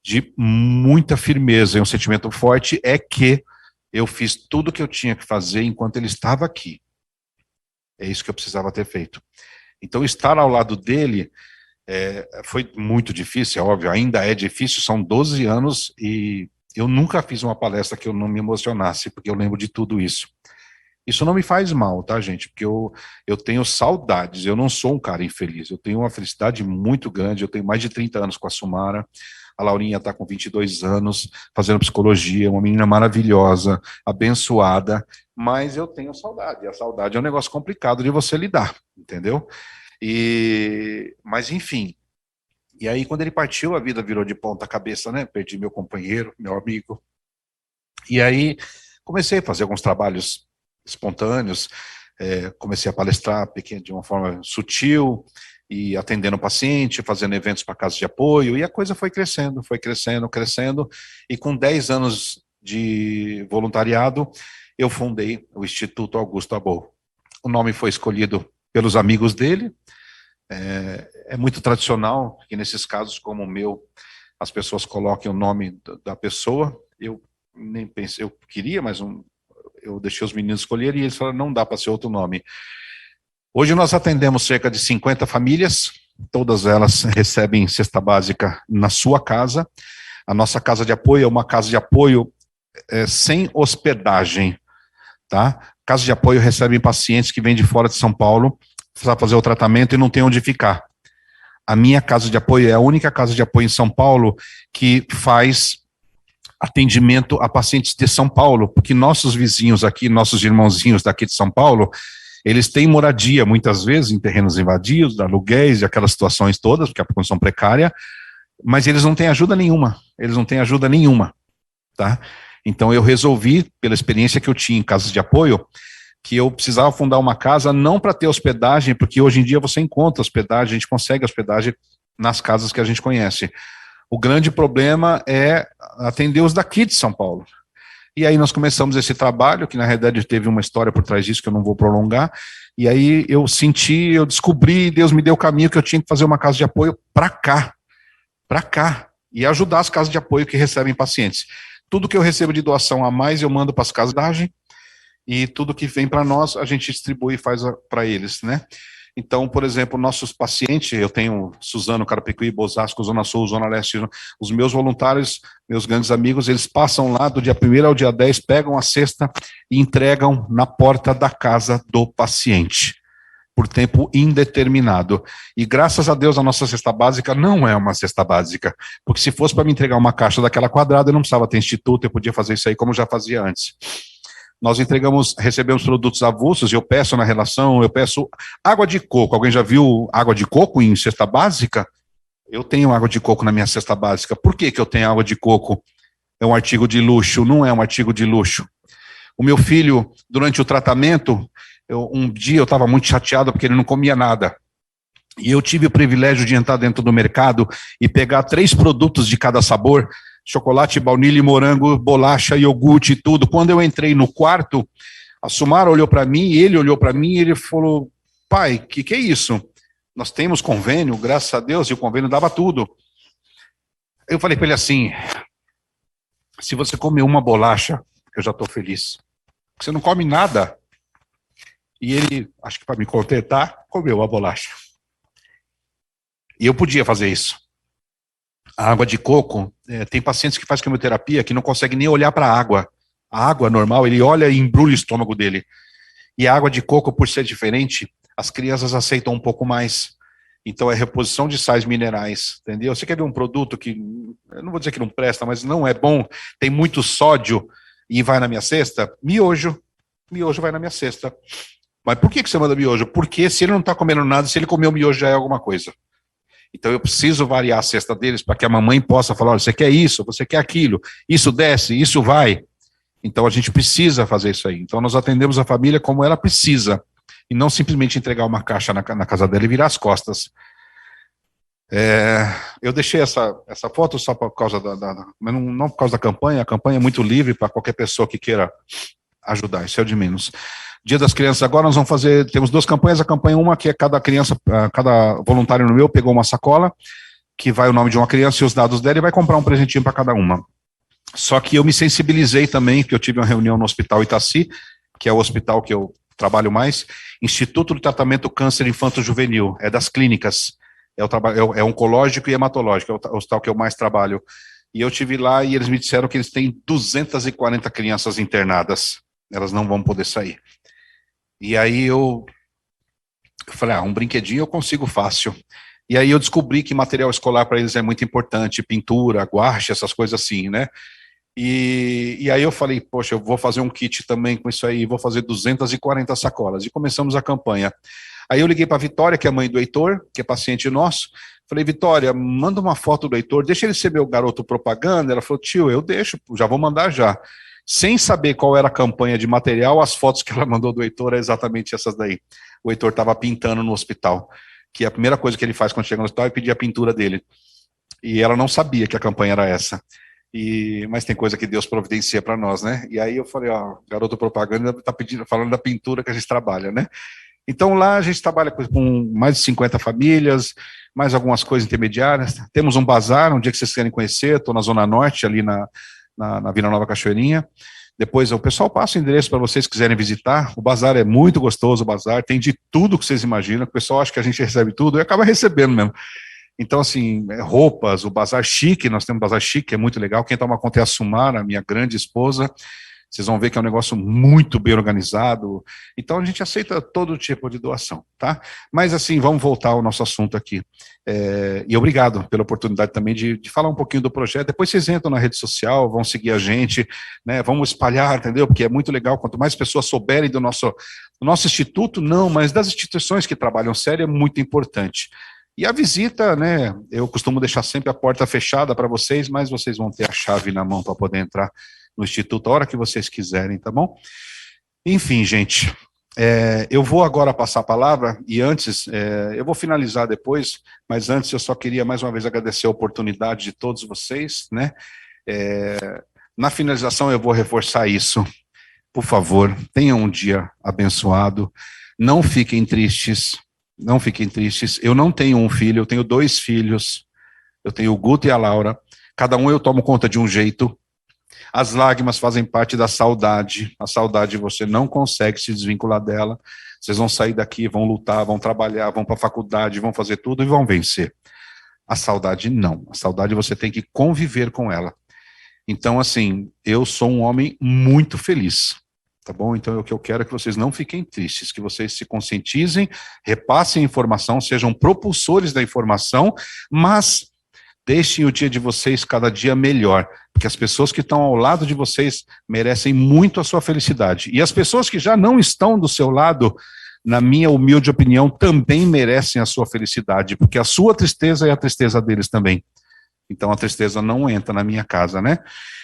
de muita firmeza e um sentimento forte, é que eu fiz tudo o que eu tinha que fazer enquanto ele estava aqui. É isso que eu precisava ter feito. Então, estar ao lado dele foi muito difícil, é óbvio, ainda é difícil, são 12 anos e eu nunca fiz uma palestra que eu não me emocionasse, porque eu lembro de tudo isso. Isso não me faz mal, tá, gente? Porque eu tenho saudades, eu não sou um cara infeliz, eu tenho uma felicidade muito grande, eu tenho mais de 30 anos com a Sumara, a Laurinha está com 22 anos, fazendo psicologia, uma menina maravilhosa, abençoada, mas eu tenho saudade, e a saudade é um negócio complicado de você lidar, entendeu? Mas enfim, e aí quando ele partiu, a vida virou de ponta cabeça, né? Perdi meu companheiro, meu amigo, e aí comecei a fazer alguns trabalhos espontâneos, comecei a palestrar de uma forma sutil, e atendendo o paciente, fazendo eventos para casas de apoio, e a coisa foi crescendo, crescendo, e com 10 anos de voluntariado, eu fundei o Instituto Augusto Abou. O nome foi escolhido pelos amigos dele, é muito tradicional que nesses casos como o meu, as pessoas coloquem o nome da pessoa. Eu nem pensei, eu queria, mas eu deixei os meninos escolherem e eles falaram, não dá para ser outro nome. Hoje nós atendemos cerca de 50 famílias, todas elas recebem cesta básica na sua casa. A nossa casa de apoio é uma casa de apoio sem hospedagem, tá? Casa de apoio recebem pacientes que vêm de fora de São Paulo para fazer o tratamento e não tem onde ficar. A minha casa de apoio é a única casa de apoio em São Paulo que faz atendimento a pacientes de São Paulo, porque nossos vizinhos aqui, nossos irmãozinhos daqui de São Paulo, eles têm moradia, muitas vezes, em terrenos invadidos, aluguéis, e aquelas situações todas, porque a condição precária, mas eles não têm ajuda nenhuma, tá? Então eu resolvi, pela experiência que eu tinha em casas de apoio, que eu precisava fundar uma casa não para ter hospedagem, porque hoje em dia você encontra hospedagem, a gente consegue hospedagem nas casas que a gente conhece. O grande problema é atender os daqui de São Paulo. E aí nós começamos esse trabalho, que na realidade teve uma história por trás disso que eu não vou prolongar, e aí eu descobri, Deus me deu o caminho que eu tinha que fazer uma casa de apoio para cá, e ajudar as casas de apoio que recebem pacientes. Tudo que eu recebo de doação a mais eu mando para as casas de hospedagem, e tudo que vem para nós a gente distribui e faz para eles, né? Então, por exemplo, nossos pacientes, eu tenho Suzano, Carapicuíba, Osasco, Zona Sul, Zona Leste, os meus voluntários, meus grandes amigos, eles passam lá do dia 1º ao dia 10, pegam a cesta e entregam na porta da casa do paciente, por tempo indeterminado. E graças a Deus a nossa cesta básica não é uma cesta básica, porque se fosse para me entregar uma caixa daquela quadrada, eu não precisava ter instituto, eu podia fazer isso aí como eu já fazia antes. Nós recebemos produtos avulsos, eu peço água de coco. Alguém já viu água de coco em cesta básica? Eu tenho água de coco na minha cesta básica. Por que eu tenho água de coco? É um artigo de luxo? Não é um artigo de luxo. O meu filho, durante o tratamento, um dia eu estava muito chateado porque ele não comia nada. E eu tive o privilégio de entrar dentro do mercado e pegar 3 produtos de cada sabor, chocolate, baunilha e morango, bolacha, iogurte e tudo. Quando eu entrei no quarto, a Sumara olhou para mim, ele olhou para mim e ele falou, pai, que é isso? Nós temos convênio, graças a Deus, e o convênio dava tudo. Eu falei para ele assim, se você comer uma bolacha, eu já estou feliz. Você não come nada. E ele, acho que para me contentar, comeu a bolacha. E eu podia fazer isso. A água de coco, tem pacientes que fazem quimioterapia que não conseguem nem olhar para a água. A água normal, ele olha e embrulha o estômago dele. E a água de coco, por ser diferente, as crianças aceitam um pouco mais. Então é reposição de sais minerais, entendeu? Você quer ver um produto que, eu não vou dizer que não presta, mas não é bom, tem muito sódio e vai na minha cesta? Miojo. Miojo vai na minha cesta. Mas por que você manda miojo? Porque se ele não está comendo nada, se ele comer o miojo já é alguma coisa. Então eu preciso variar a cesta deles para que a mamãe possa falar, olha, você quer isso, você quer aquilo, isso desce, isso vai. Então a gente precisa fazer isso aí. Então nós atendemos a família como ela precisa, e não simplesmente entregar uma caixa na casa dela e virar as costas. Eu deixei essa foto só por causa mas não por causa da campanha. A campanha é muito livre para qualquer pessoa que queira ajudar, isso é o de menos. Dia das Crianças, agora nós vamos fazer, temos 2 campanhas, a campanha uma que é cada criança, cada voluntário no meu pegou uma sacola, que vai o nome de uma criança e os dados dela e vai comprar um presentinho para cada uma. Só que eu me sensibilizei também, que eu tive uma reunião no Hospital Itaci, que é o hospital que eu trabalho mais, Instituto de Tratamento Câncer Infanto-Juvenil, é das clínicas, é oncológico e hematológico, é o hospital que eu mais trabalho. E eu tive lá e eles me disseram que eles têm 240 crianças internadas, elas não vão poder sair. E aí eu falei, um brinquedinho eu consigo fácil. E aí eu descobri que material escolar para eles é muito importante, pintura, guache, essas coisas assim, né? E aí eu falei, poxa, eu vou fazer um kit também com isso aí, vou fazer 240 sacolas. E começamos a campanha. Aí eu liguei para a Vitória, que é a mãe do Heitor, que é paciente nosso. Falei, Vitória, manda uma foto do Heitor, deixa ele ser meu garoto propaganda. Ela falou, tio, eu deixo, já vou mandar já. Sem saber qual era a campanha de material, as fotos que ela mandou do Heitor é exatamente essas daí. O Heitor estava pintando no hospital, que a primeira coisa que ele faz quando chega no hospital é pedir a pintura dele. E ela não sabia que a campanha era essa. Mas tem coisa que Deus providencia para nós, né? E aí eu falei, garoto propaganda está falando da pintura que a gente trabalha, né? Então lá a gente trabalha com mais de 50 famílias, mais algumas coisas intermediárias. Temos um bazar, um dia que vocês querem conhecer, estou na Zona Norte, ali na Vila Nova Cachoeirinha. Depois o pessoal passa o endereço para vocês quiserem visitar. O bazar é muito gostoso, o bazar tem de tudo que vocês imaginam. O pessoal acha que a gente recebe tudo e acaba recebendo mesmo. Então, assim, roupas, o bazar chique, nós temos um bazar chique, é muito legal. Quem toma conta é a Sumara, minha grande esposa. Vocês vão ver que é um negócio muito bem organizado. Então, a gente aceita todo tipo de doação, tá? Mas, assim, vamos voltar ao nosso assunto aqui. E obrigado pela oportunidade também de falar um pouquinho do projeto. Depois vocês entram na rede social, vão seguir a gente, né? Vamos espalhar, entendeu? Porque é muito legal, quanto mais pessoas souberem do nosso instituto, não, mas das instituições que trabalham sério, é muito importante. E a visita, né, eu costumo deixar sempre a porta fechada para vocês, mas vocês vão ter a chave na mão para poder entrar no Instituto a hora que vocês quiserem, tá bom? Enfim, gente, eu vou agora passar a palavra, e antes, eu vou finalizar depois, mas antes eu só queria mais uma vez agradecer a oportunidade de todos vocês, né? Na finalização eu vou reforçar isso. Por favor, tenham um dia abençoado, não fiquem tristes. Não fiquem tristes, eu não tenho um filho, eu tenho 2 filhos, eu tenho o Guto e a Laura, cada um eu tomo conta de um jeito, as lágrimas fazem parte da saudade, a saudade você não consegue se desvincular dela, vocês vão sair daqui, vão lutar, vão trabalhar, vão para a faculdade, vão fazer tudo e vão vencer. A saudade não, a saudade você tem que conviver com ela. Então assim, eu sou um homem muito feliz. Tá bom? Então, o que eu quero é que vocês não fiquem tristes, que vocês se conscientizem, repassem a informação, sejam propulsores da informação, mas deixem o dia de vocês cada dia melhor, porque as pessoas que estão ao lado de vocês merecem muito a sua felicidade. E as pessoas que já não estão do seu lado, na minha humilde opinião, também merecem a sua felicidade, porque a sua tristeza é a tristeza deles também. Então, a tristeza não entra na minha casa, né?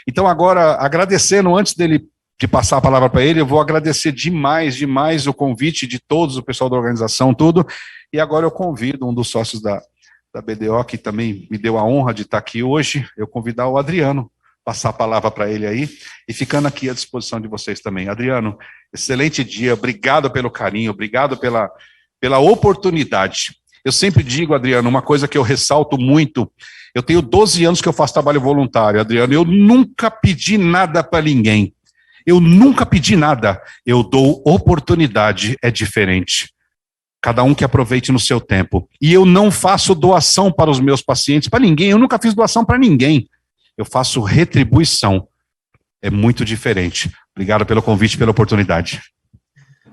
Então, agora, agradecendo, antes de passar a palavra para ele, eu vou agradecer demais o convite de todos, o pessoal da organização, tudo, e agora eu convido um dos sócios da BDO, que também me deu a honra de estar aqui hoje, eu convidar o Adriano, passar a palavra para ele aí, e ficando aqui à disposição de vocês também. Adriano, excelente dia, obrigado pelo carinho, obrigado pela oportunidade. Eu sempre digo, Adriano, uma coisa que eu ressalto muito, eu tenho 12 anos que eu faço trabalho voluntário, Adriano, eu nunca pedi nada para ninguém. Eu nunca pedi nada, eu dou oportunidade, é diferente. Cada um que aproveite no seu tempo. E eu não faço doação para os meus pacientes, para ninguém, eu nunca fiz doação para ninguém. Eu faço retribuição, é muito diferente. Obrigado pelo convite, pela oportunidade.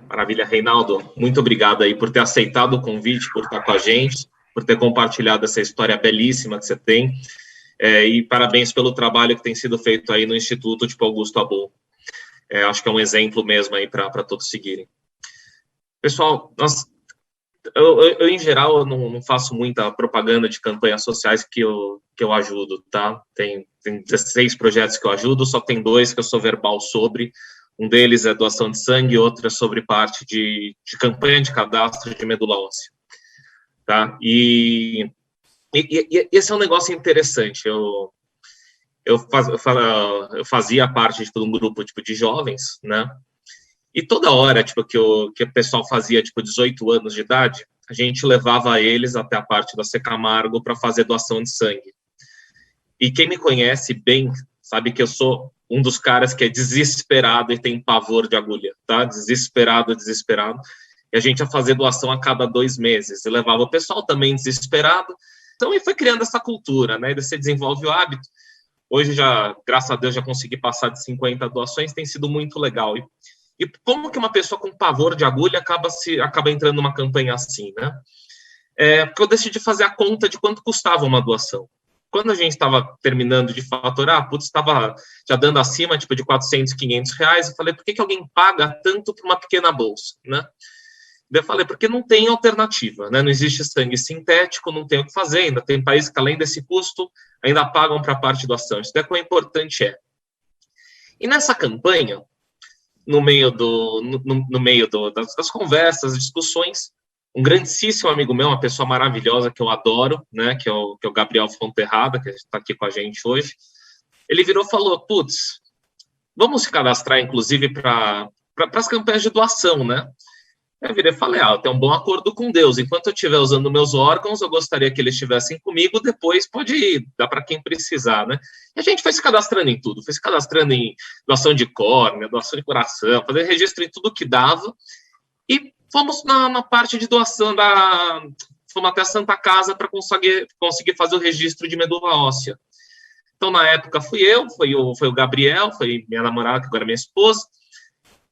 Maravilha, Reinaldo, muito obrigado aí por ter aceitado o convite, por estar com a gente, por ter compartilhado essa história belíssima que você tem, e parabéns pelo trabalho que tem sido feito aí no Instituto de Augusto Abul. Acho que é um exemplo mesmo aí para todos seguirem. Pessoal, nós Eu, em geral, eu não faço muita propaganda de campanhas sociais que eu ajudo, tá? Tem 16 projetos que eu ajudo, só tem 2 que eu sou verbal sobre. Um deles é doação de sangue, outro é sobre parte de campanha de cadastro de medula óssea, tá? E esse é um negócio interessante. Eu fazia parte de um grupo tipo de jovens, né? E toda hora, tipo, que o pessoal fazia, tipo, 18 anos de idade, a gente levava eles até a parte da Secamargo para fazer doação de sangue. E quem me conhece bem sabe que eu sou um dos caras que é desesperado e tem pavor de agulha, tá? Desesperado. E a gente ia fazer doação a cada 2 meses. E levava o pessoal também desesperado. Então, e foi criando essa cultura, né? Você desenvolve o hábito. Hoje, já, graças a Deus, já consegui passar de 50 doações, tem sido muito legal. E como que uma pessoa com pavor de agulha acaba entrando numa campanha assim, né? Porque eu decidi fazer a conta de quanto custava uma doação. Quando a gente estava terminando de faturar, estava já dando acima, tipo, de 400, 500 reais, eu falei, por que alguém paga tanto por uma pequena bolsa, né? Eu falei, porque não tem alternativa, né? Não existe sangue sintético, não tem o que fazer, ainda tem países que, além desse custo, ainda pagam para a parte da doação. Isso é quão importante é. E nessa campanha, no meio das conversas, discussões, um grandíssimo amigo meu, uma pessoa maravilhosa que eu adoro, né, que é o Gabriel Fonterrada, que está aqui com a gente hoje, ele virou e falou, putz, vamos se cadastrar, inclusive, para as campanhas de doação, né? Eu virei e falei, eu tenho um bom acordo com Deus, enquanto eu estiver usando meus órgãos, eu gostaria que eles estivessem comigo, depois pode ir, dá para quem precisar, né? E a gente foi se cadastrando em tudo, foi se cadastrando em doação de córnea, doação de coração, fazer registro em tudo que dava, e fomos na parte de doação, fomos até a Santa Casa para conseguir fazer o registro de medula óssea. Então, na época, fui eu, foi o Gabriel, foi minha namorada, que agora é minha esposa.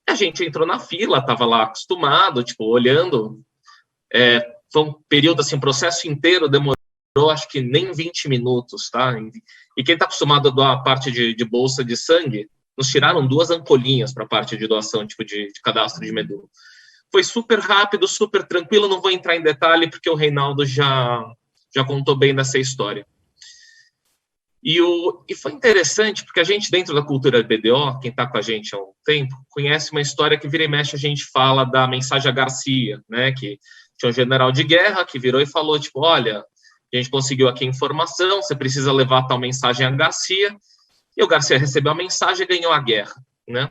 A gente entrou na fila, estava lá acostumado, tipo, olhando. Foi um período, assim, o processo inteiro demorou, acho que nem 20 minutos, tá? E quem está acostumado a doar a parte de bolsa de sangue, nos tiraram 2 ampolinhas para a parte de doação, tipo, de cadastro de medula. Foi super rápido, super tranquilo, não vou entrar em detalhe, porque o Reinaldo já contou bem dessa história. E foi interessante, porque a gente, dentro da cultura BDO, quem está com a gente há um tempo, conhece uma história que vira e mexe, a gente fala da mensagem a Garcia, né, que tinha um general de guerra que virou e falou, tipo, olha, a gente conseguiu aqui a informação, você precisa levar tal mensagem a Garcia, e o Garcia recebeu a mensagem e ganhou a guerra, né?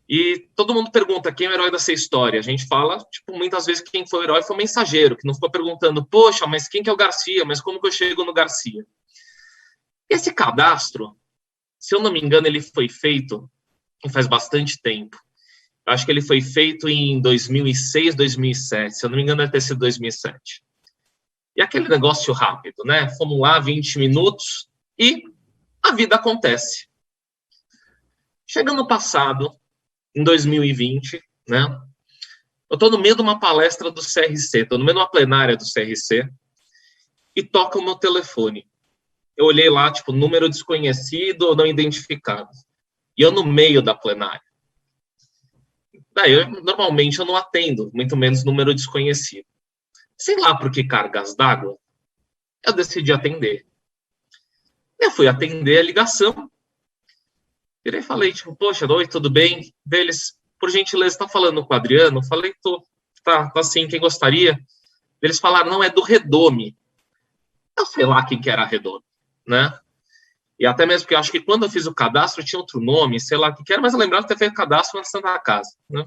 E todo mundo pergunta quem é o herói dessa história. A gente fala, tipo, muitas vezes que quem foi o herói foi o mensageiro, que não ficou perguntando, poxa, mas quem que é o Garcia? Mas como que eu chego no Garcia? Esse cadastro, se eu não me engano, ele foi feito faz bastante tempo. Eu acho que ele foi feito em 2006, 2007. Se eu não me engano, deve ter sido 2007. E aquele negócio rápido, né? Fomos lá, 20 minutos, e a vida acontece. Chega no passado, em 2020, né? Eu estou no meio de uma palestra do CRC, estou no meio de uma plenária do CRC, e toca o meu telefone. Eu olhei lá, tipo, número desconhecido ou não identificado. E eu no meio da plenária. Daí, normalmente, eu não atendo, muito menos número desconhecido. Sei lá por que cargas d'água, eu decidi atender. Eu fui atender a ligação. Virei e falei, tipo, poxa, oi, tudo bem? Eles, por gentileza, está falando com o Adriano? Eu falei, tá assim, quem gostaria? Eles falaram, não, é do Redome. Eu sei lá quem que era Redome, né? E até mesmo porque eu acho que quando eu fiz o cadastro tinha outro nome, sei lá o que era, mas eu lembrava de ter feito cadastro na Santa Casa, né?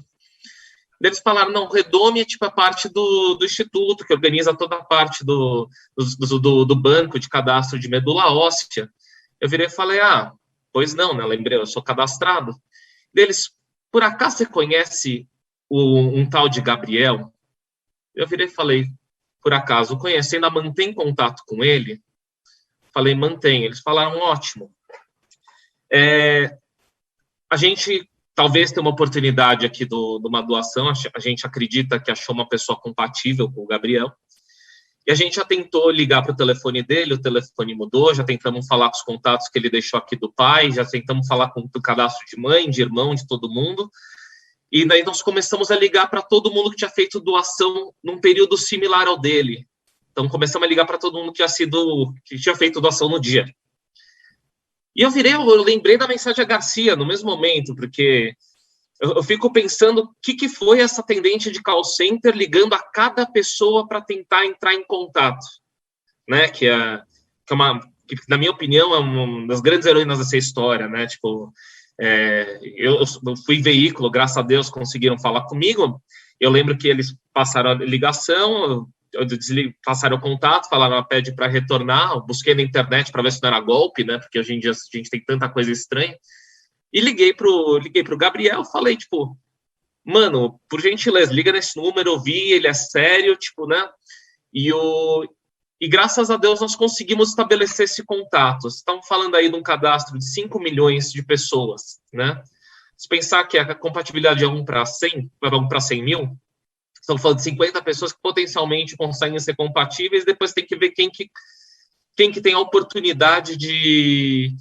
Eles falaram, não, Redome é tipo a parte do instituto, que organiza toda a parte do banco de cadastro de medula óssea. Eu virei e falei, pois não, né? Lembrei, eu sou cadastrado. Deles, por acaso você conhece um tal de Gabriel? Eu virei e falei, por acaso, conhece, ainda mantém contato com ele? Falei, mantém. Eles falaram, ótimo. A gente talvez tenha uma oportunidade aqui de uma doação. A gente acredita que achou uma pessoa compatível com o Gabriel. E a gente já tentou ligar para o telefone dele, o telefone mudou, já tentamos falar com os contatos que ele deixou aqui do pai, já tentamos falar com o cadastro de mãe, de irmão, de todo mundo. E daí nós começamos a ligar para todo mundo que tinha feito doação num período similar ao dele. Então começamos a ligar para todo mundo que tinha feito doação no dia. E eu lembrei da mensagem a Garcia no mesmo momento, porque eu fico pensando o que foi essa atendente de call center ligando a cada pessoa para tentar entrar em contato, né? Que na minha opinião, é uma das grandes heroínas dessa história, né? Tipo, eu fui veículo, graças a Deus conseguiram falar comigo. Eu lembro que eles passaram a ligação, passaram o contato, falaram, pede para retornar. Eu busquei na internet para ver se não era golpe, né? Porque hoje em dia a gente tem tanta coisa estranha. E liguei pro Gabriel, falei, tipo, mano, por gentileza, liga nesse número, eu vi, ele é sério, tipo, né? E graças a Deus nós conseguimos estabelecer esse contato. Estamos falando aí de um cadastro de 5 milhões de pessoas, né? Se pensar que a compatibilidade é 1 para 100, vai 1 para 100 mil, estamos falando de 50 pessoas que potencialmente conseguem ser compatíveis, depois tem que ver quem que tem a oportunidade de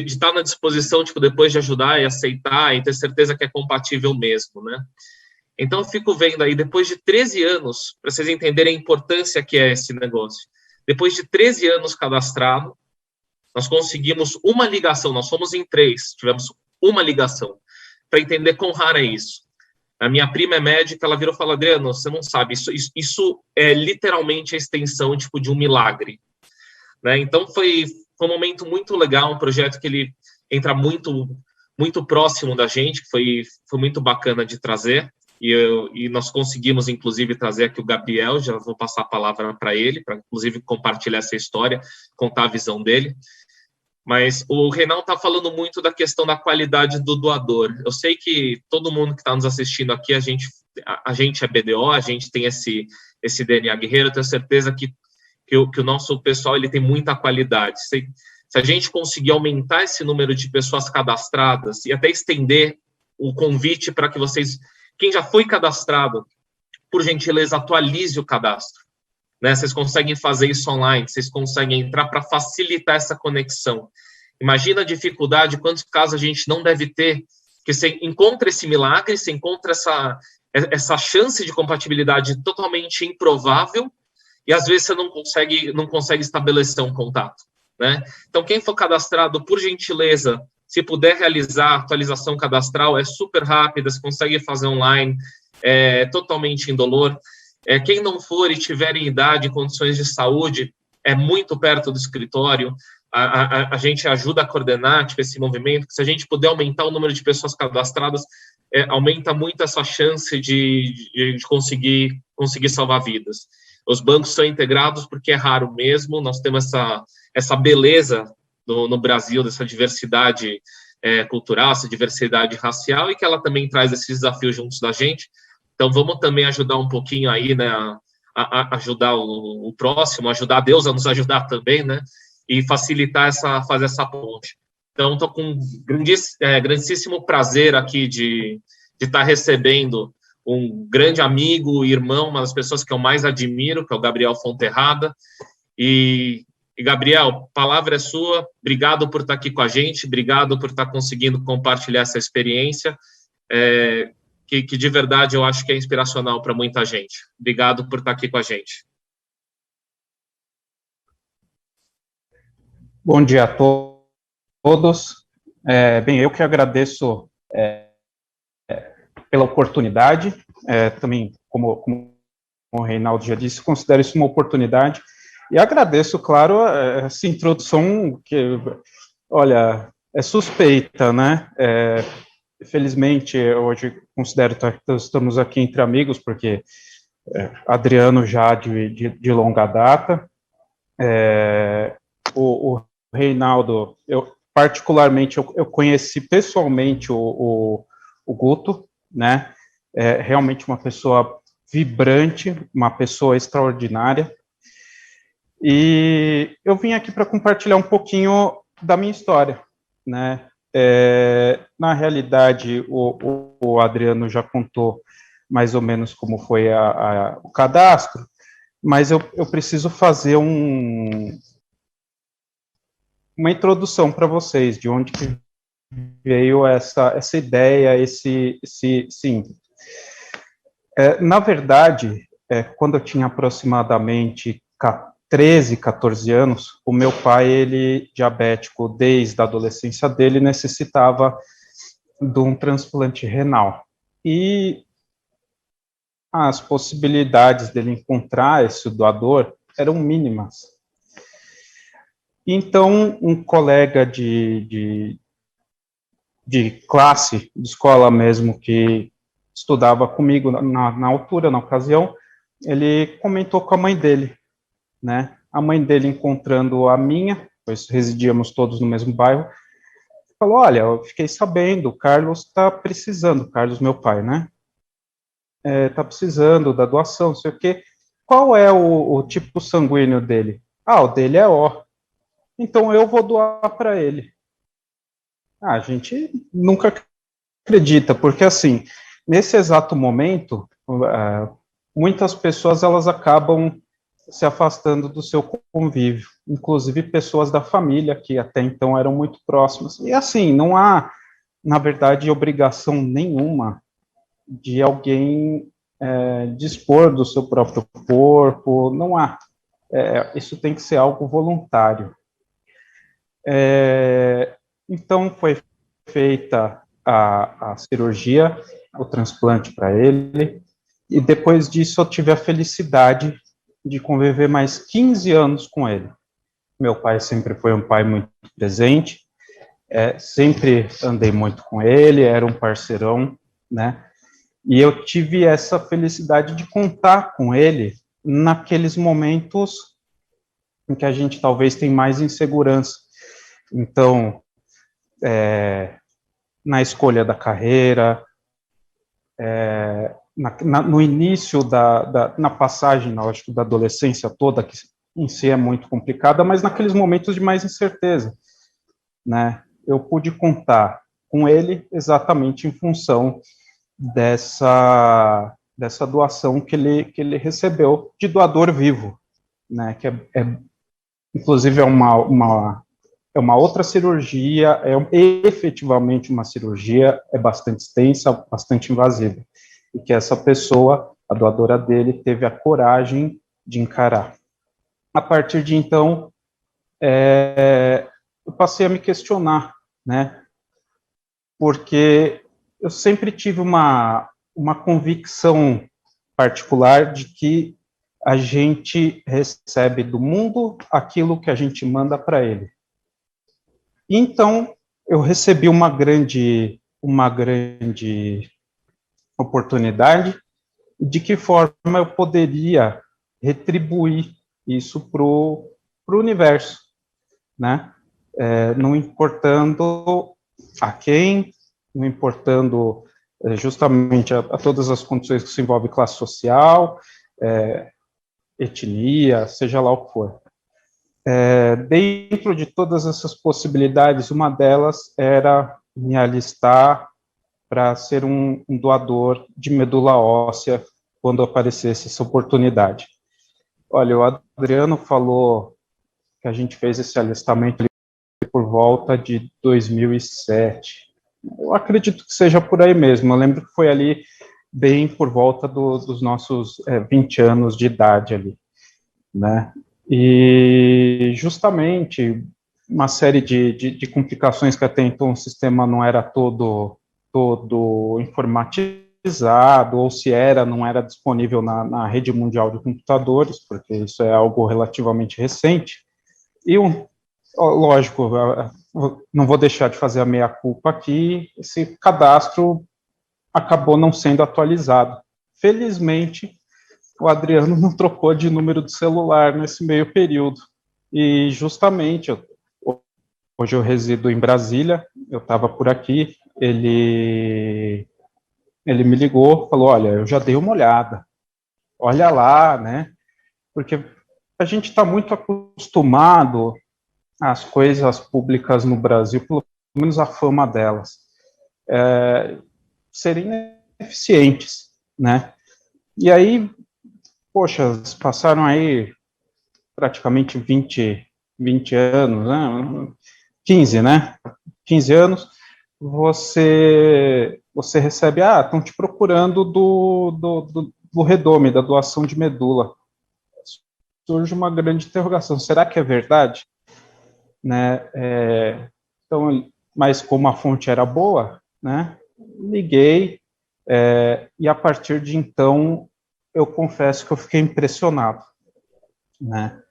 estar na disposição, tipo, depois de ajudar e aceitar e ter certeza que é compatível mesmo, né? Então, eu fico vendo aí, depois de 13 anos, para vocês entenderem a importância que é esse negócio, depois de 13 anos cadastrado, nós conseguimos uma ligação, nós fomos em 3, tivemos uma ligação, para entender quão raro é isso. A minha prima é médica, ela virou e falou, Adriano, você não sabe, isso é literalmente a extensão, tipo, de um milagre, né? Então, foi um momento muito legal, um projeto que ele entra muito, muito próximo da gente, que foi muito bacana de trazer. E nós conseguimos, inclusive, trazer aqui o Gabriel, já vou passar a palavra para ele, para, inclusive, compartilhar essa história, contar a visão dele. Mas o Reinaldo está falando muito da questão da qualidade do doador. Eu sei que todo mundo que está nos assistindo aqui, a gente é BDO, a gente tem esse DNA guerreiro, eu tenho certeza que o nosso pessoal ele tem muita qualidade. Se a gente conseguir aumentar esse número de pessoas cadastradas e até estender o convite para que vocês... Quem já foi cadastrado, por gentileza, atualize o cadastro, né? Vocês conseguem fazer isso online, vocês conseguem entrar para facilitar essa conexão. Imagina a dificuldade, quantos casos a gente não deve ter, que você encontra esse milagre, você encontra essa chance de compatibilidade totalmente improvável, e às vezes você não consegue estabelecer um contato, né? Então, quem for cadastrado, por gentileza, se puder realizar a atualização cadastral, é super rápida, você consegue fazer online, é totalmente indolor. Quem não for e tiver em idade e condições de saúde, é muito perto do escritório, a gente ajuda a coordenar tipo, esse movimento, que se a gente puder aumentar o número de pessoas cadastradas, aumenta muito essa chance de conseguir salvar vidas. Os bancos são integrados porque é raro mesmo, nós temos essa beleza no Brasil, dessa diversidade cultural, essa diversidade racial, e que ela também traz esses desafios juntos da gente. Então, vamos também ajudar um pouquinho aí, né, a ajudar o próximo, ajudar Deus a nos ajudar também, né, e facilitar fazer essa ponte. Então, estou com grandíssimo prazer aqui de estar recebendo um grande amigo, irmão, uma das pessoas que eu mais admiro, que é o Gabriel Fonterrada. E Gabriel, a palavra é sua. Obrigado por estar aqui com a gente, obrigado por estar conseguindo compartilhar essa experiência, que de verdade eu acho que é inspiracional para muita gente. Obrigado por estar aqui com a gente. Bom dia a todos. Bem, eu que agradeço pela oportunidade, também, como o Reinaldo já disse, considero isso uma oportunidade, e agradeço, claro, essa introdução que, olha, é suspeita, né? Felizmente, hoje considero que estamos aqui entre amigos, porque Adriano já de longa data, o Reinaldo, particularmente, eu conheci pessoalmente o Guto, né? Realmente uma pessoa vibrante, uma pessoa extraordinária. E eu vim aqui para compartilhar um pouquinho da minha história, né? Na realidade, o Adriano já contou mais ou menos como foi o cadastro, mas eu preciso fazer uma introdução para vocês, de onde que veio essa ideia, sim. Na verdade, quando eu tinha aproximadamente 13, 14 anos, o meu pai, ele, diabético desde a adolescência dele, necessitava de um transplante renal. E as possibilidades dele encontrar esse doador eram mínimas. Então, um colega de classe, de escola mesmo, que estudava comigo na altura, na ocasião, ele comentou com a mãe dele, né? A mãe dele encontrando a minha, pois residíamos todos no mesmo bairro, falou, olha, eu fiquei sabendo, o Carlos está precisando, Carlos, meu pai, né? Está precisando da doação, não sei o quê. Qual é o tipo sanguíneo dele? Ah, o dele é O. Então eu vou doar para ele. A gente nunca acredita, porque assim, nesse exato momento, muitas pessoas elas acabam se afastando do seu convívio, inclusive pessoas da família que até então eram muito próximas. E assim, não há, na verdade, obrigação nenhuma de alguém dispor do seu próprio corpo, não há. Isso tem que ser algo voluntário. Então, foi feita a cirurgia, o transplante para ele, e depois disso eu tive a felicidade de conviver mais 15 anos com ele. Meu pai sempre foi um pai muito presente, sempre andei muito com ele, era um parceirão, né? E eu tive essa felicidade de contar com ele naqueles momentos em que a gente talvez tem mais insegurança. Então, na escolha da carreira, no início na passagem, lógico, da adolescência toda, que em si é muito complicada, mas naqueles momentos de mais incerteza, né? Eu pude contar com ele exatamente em função dessa doação que ele recebeu de doador vivo, né? Que inclusive é uma outra cirurgia, efetivamente uma cirurgia, bastante extensa, bastante invasiva, e que essa pessoa, a doadora dele, teve a coragem de encarar. A partir de então, eu passei a me questionar, né? Porque eu sempre tive uma convicção particular de que a gente recebe do mundo aquilo que a gente manda para ele. Então, eu recebi uma grande oportunidade. De que forma eu poderia retribuir isso para o universo, né? Não importando a quem, não importando justamente a todas as condições que se envolve classe social, etnia, seja lá o que for. Dentro de todas essas possibilidades, uma delas era me alistar para ser um doador de medula óssea quando aparecesse essa oportunidade. Olha, o Adriano falou que a gente fez esse alistamento por volta de 2007. Eu acredito que seja por aí mesmo. Eu lembro que foi ali bem por volta dos nossos 20 anos de idade ali, né? E justamente uma série de complicações que até então o sistema não era todo informatizado, ou se era, não era disponível na rede mundial de computadores, porque isso é algo relativamente recente. E, lógico, não vou deixar de fazer a meia-culpa aqui, esse cadastro acabou não sendo atualizado. Felizmente, o Adriano não trocou de número de celular nesse meio período. E justamente, hoje eu resido em Brasília, eu estava por aqui, ele me ligou, falou, olha, eu já dei uma olhada, olha lá, né, porque a gente está muito acostumado às coisas públicas no Brasil, pelo menos a fama delas, serem eficientes, né, e aí, poxa, passaram aí praticamente 20 anos, né, 15, né, 15 anos, você recebe, estão te procurando do redome, da doação de medula. Surge uma grande interrogação, será que é verdade? Né? Então, mas como a fonte era boa, né, liguei, e a partir de então, eu confesso que eu fiquei impressionado, né?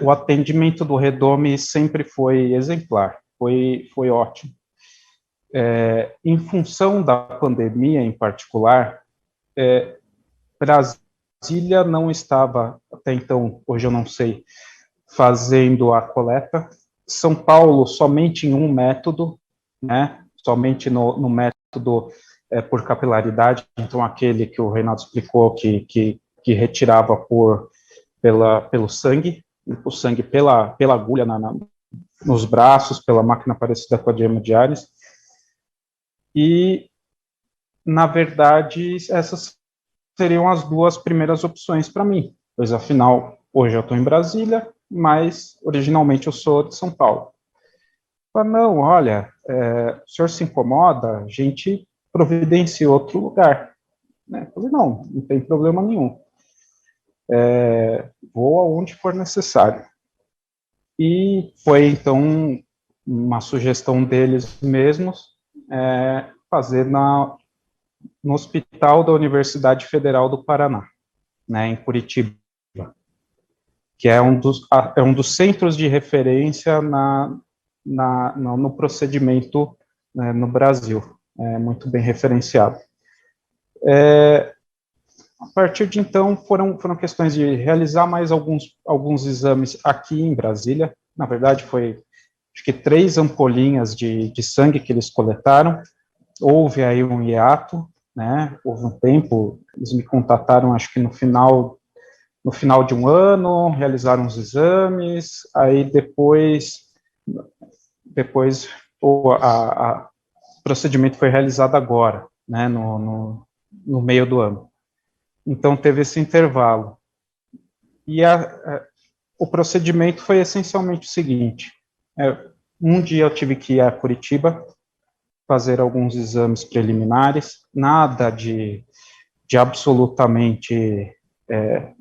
O atendimento do Redome sempre foi exemplar, foi ótimo. Em função da pandemia em particular, Brasília não estava, até então, hoje eu não sei, fazendo a coleta. São Paulo somente em um método, né? Somente no método por capilaridade, então aquele que o Reinaldo explicou que retirava pelo sangue, o sangue pela agulha nos braços, pela máquina parecida com a de hemodiálise. E, na verdade, essas seriam as duas primeiras opções para mim, pois afinal, hoje eu estou em Brasília, mas originalmente eu sou de São Paulo. Falei, não, olha, o senhor se incomoda, a gente providencia outro lugar. Né? Falei, não tem problema nenhum. Vou aonde for necessário. E foi, então, uma sugestão deles mesmos, fazer no Hospital da Universidade Federal do Paraná, né, em Curitiba, que é um dos centros de referência no procedimento, né, no Brasil, muito bem referenciado. A partir de então, foram questões de realizar mais alguns exames aqui em Brasília. Na verdade, acho que 3 ampolinhas de sangue que eles coletaram. Houve aí um hiato, né? Houve um tempo, eles me contataram, acho que no final de um ano, realizaram os exames, aí depois o procedimento foi realizado agora, né? No meio do ano. Então, teve esse intervalo. E o procedimento foi essencialmente o seguinte: um dia eu tive que ir a Curitiba fazer alguns exames preliminares, nada de absolutamente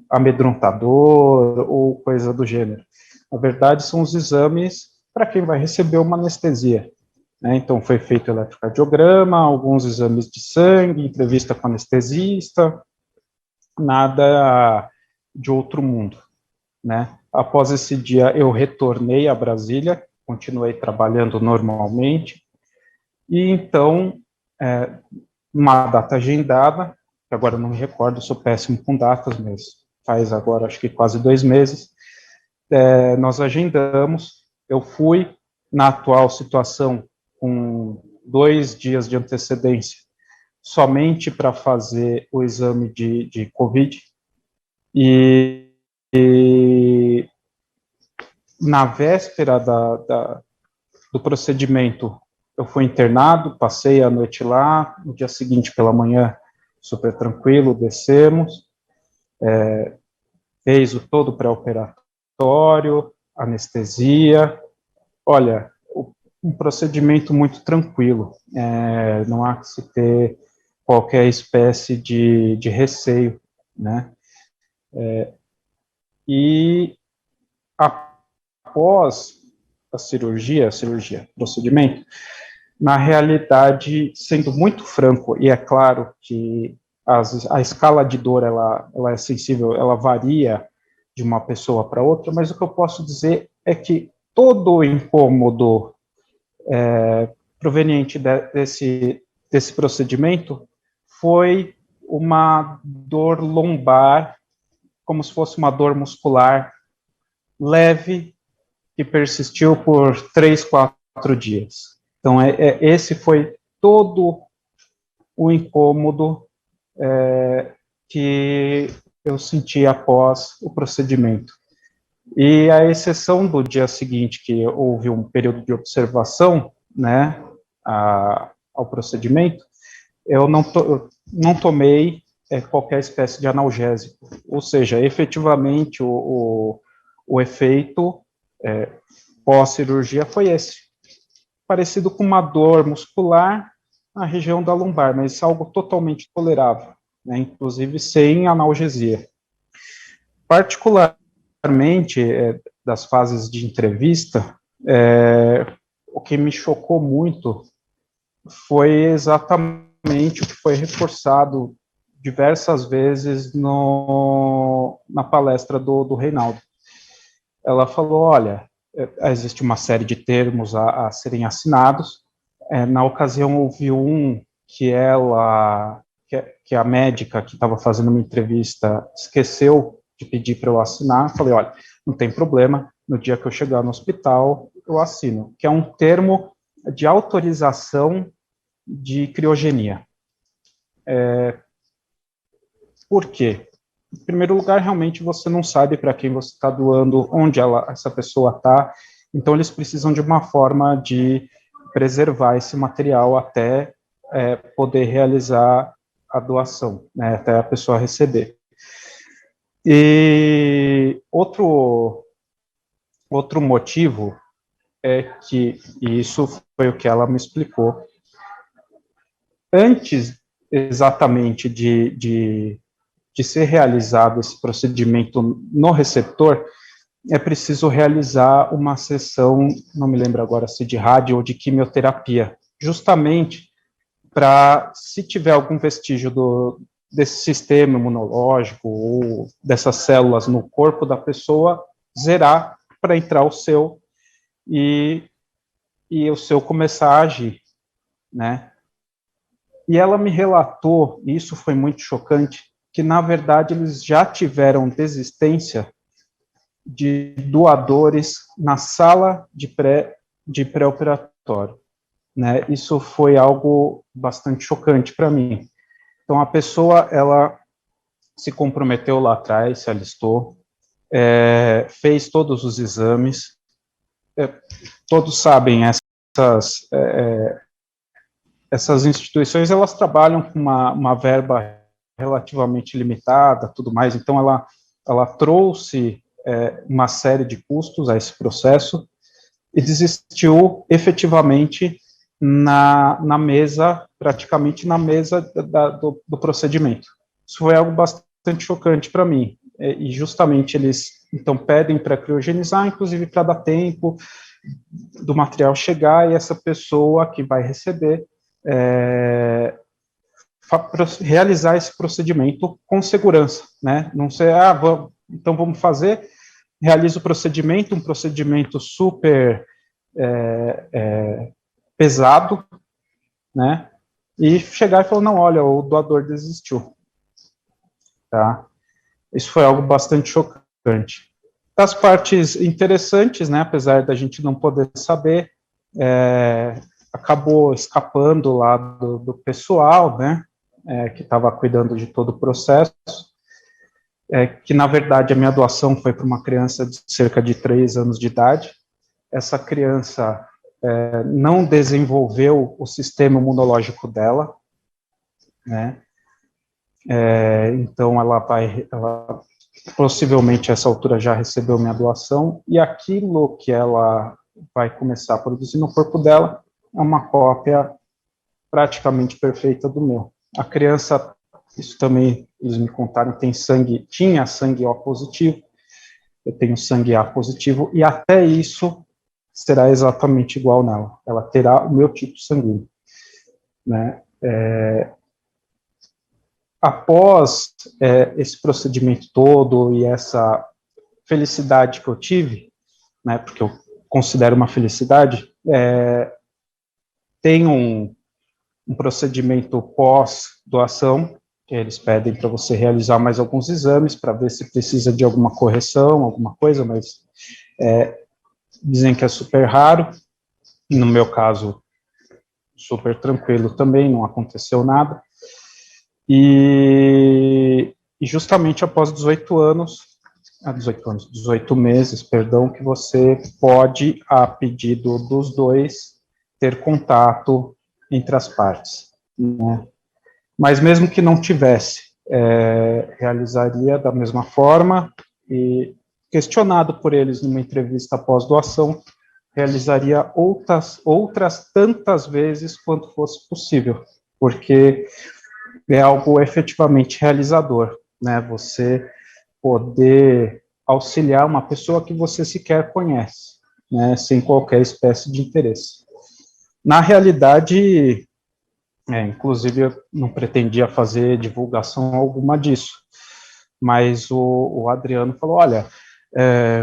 amedrontador ou coisa do gênero. Na verdade, são os exames para quem vai receber uma anestesia. Né? Então, foi feito eletrocardiograma, alguns exames de sangue, entrevista com anestesista, nada de outro mundo, né? Após esse dia, eu retornei a Brasília, continuei trabalhando normalmente, e então, uma data agendada, que agora eu não me recordo, sou péssimo com datas, mas faz agora, acho que quase 2 meses, nós agendamos, eu fui, na atual situação, com 2 dias de antecedência, somente para fazer o exame de COVID, e na véspera do procedimento, eu fui internado, passei a noite lá, no dia seguinte pela manhã, super tranquilo, descemos, fez todo o pré-operatório, anestesia, olha, um procedimento muito tranquilo, não há que se ter qualquer espécie de receio, né? E após a cirurgia, procedimento, na realidade, sendo muito franco, e é claro que a escala de dor, ela é sensível, ela varia de uma pessoa para outra, mas o que eu posso dizer é que todo o incômodo proveniente desse procedimento foi uma dor lombar, como se fosse uma dor muscular leve, que persistiu por 3, 4 dias. Então, esse foi todo o incômodo que eu senti após o procedimento. E a exceção do dia seguinte, que houve um período de observação, né, ao procedimento, eu não tomei qualquer espécie de analgésico. Ou seja, efetivamente, o efeito pós-cirurgia foi esse. parecido com uma dor muscular na região da lombar, mas algo totalmente tolerável, né, inclusive sem analgesia. Particularmente, das fases de entrevista, o que me chocou muito foi exatamente o que foi reforçado diversas vezes na palestra do Reinaldo. Ela falou, olha, existe uma série de termos a serem assinados. Na ocasião, houve um que a médica que estava fazendo uma entrevista esqueceu de pedir para eu assinar. Falei, olha, não tem problema, no dia que eu chegar no hospital, eu assino, que é um termo de autorização de criogenia. Por quê? Em primeiro lugar, realmente você não sabe para quem você está doando, onde essa pessoa está, então eles precisam de uma forma de preservar esse material até poder realizar a doação, né, até a pessoa receber. E outro motivo é que, e isso foi o que ela me explicou, antes exatamente de ser realizado esse procedimento no receptor, é preciso realizar uma sessão, não me lembro agora se de rádio ou de quimioterapia, justamente para, se tiver algum vestígio desse sistema imunológico ou dessas células no corpo da pessoa, zerar para entrar o seu e o seu começar a agir, né? E ela me relatou, e isso foi muito chocante, que, na verdade, eles já tiveram desistência de doadores na sala de pré-operatório, né? Isso foi algo bastante chocante para mim. Então, a pessoa, ela se comprometeu lá atrás, se alistou, fez todos os exames, todos sabem, essas instituições, elas trabalham com uma verba relativamente limitada, tudo mais, então ela trouxe uma série de custos a esse processo e desistiu efetivamente na mesa, praticamente na mesa do procedimento. Isso foi algo bastante chocante para mim, e justamente eles, então, pedem para criogenizar, inclusive para dar tempo do material chegar e essa pessoa que vai receber realizar esse procedimento com segurança, né? Não ser, então vamos fazer, realiza o procedimento, um procedimento super pesado, né? E chegar e falar, não, olha, o doador desistiu, tá? Isso foi algo bastante chocante. Das partes interessantes, né, apesar da gente não poder saber, acabou escapando lá do pessoal, né, que estava cuidando de todo o processo, que, na verdade, a minha doação foi para uma criança de cerca de 3 anos de idade. Essa criança não desenvolveu o sistema imunológico dela, né, então ela possivelmente a essa altura já recebeu minha doação, e aquilo que ela vai começar a produzir no corpo dela é uma cópia praticamente perfeita do meu. A criança, isso também eles me contaram, tinha sangue O positivo, eu tenho sangue A positivo, e até isso será exatamente igual nela, ela terá o meu tipo sanguíneo, né? Após esse procedimento todo e essa felicidade que eu tive, né, porque eu considero uma felicidade, tem um procedimento pós-doação, que eles pedem para você realizar mais alguns exames, para ver se precisa de alguma correção, alguma coisa, mas dizem que é super raro, no meu caso, super tranquilo também, não aconteceu nada. E justamente após 18 meses, que você pode, a pedido dos dois, ter contato entre as partes, né? Mas mesmo que não tivesse, realizaria da mesma forma, e questionado por eles numa entrevista após doação, realizaria outras tantas vezes quanto fosse possível, porque é algo efetivamente realizador, né? Você poder auxiliar uma pessoa que você sequer conhece, né? Sem qualquer espécie de interesse. Na realidade, inclusive eu não pretendia fazer divulgação alguma disso, mas o Adriano falou, olha,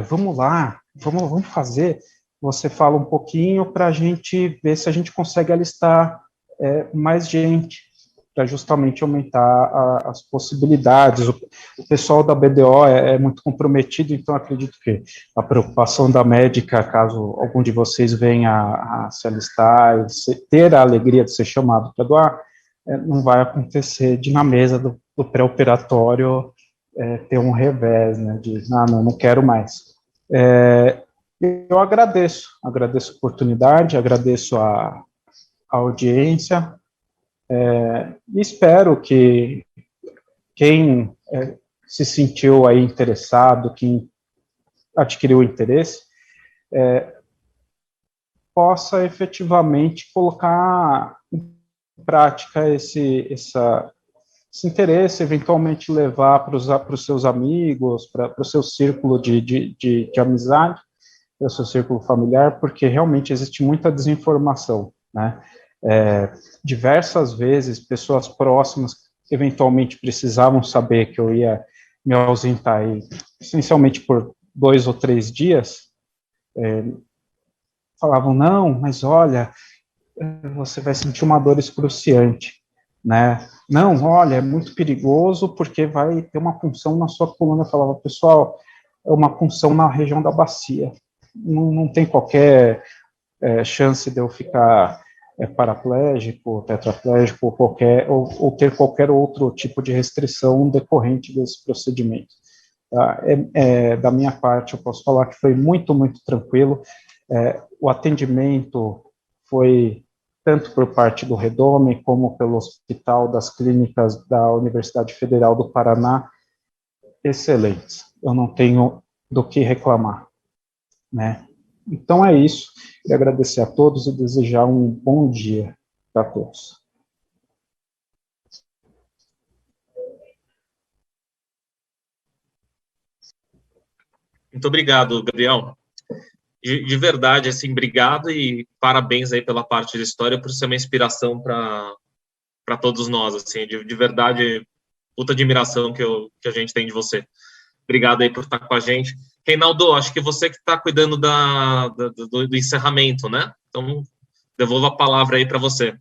vamos lá, vamos fazer, você fala um pouquinho para a gente ver se a gente consegue alistar mais gente, para justamente aumentar as possibilidades. O pessoal da BDO é muito comprometido, então acredito que a preocupação da médica, caso algum de vocês venha a se alistar e ter a alegria de ser chamado para doar, não vai acontecer de na mesa do pré-operatório ter um revés, né, de, não quero mais. Eu agradeço a oportunidade, agradeço a audiência, e espero que quem se sentiu aí interessado, quem adquiriu interesse, possa efetivamente colocar em prática esse interesse, eventualmente levar para os seus amigos, para o seu círculo de amizade, para o seu círculo familiar, porque realmente existe muita desinformação, né? Diversas vezes, pessoas próximas eventualmente precisavam saber que eu ia me ausentar aí, essencialmente por 2 ou 3 dias, falavam, não, mas olha, você vai sentir uma dor excruciante, né? Não, olha, é muito perigoso porque vai ter uma punção na sua coluna. Eu falava, pessoal, é uma punção na região da bacia, não tem qualquer chance de eu ficar paraplégico, tetraplégico, ou ter qualquer outro tipo de restrição decorrente desse procedimento. Tá? Da minha parte, eu posso falar que foi muito, muito tranquilo. O atendimento foi tanto por parte do Redome, como pelo Hospital das Clínicas da Universidade Federal do Paraná, excelentes. Eu não tenho do que reclamar, né? Então é isso. Queria agradecer a todos e desejar um bom dia para todos. Muito obrigado, Gabriel. De verdade, assim, obrigado e parabéns aí pela parte da história, por ser uma inspiração para todos nós, assim, de verdade, puta admiração que a gente tem de você. Obrigado aí por estar com a gente. Reinaldo, acho que você que está cuidando do encerramento, né? Então, devolvo a palavra aí para você.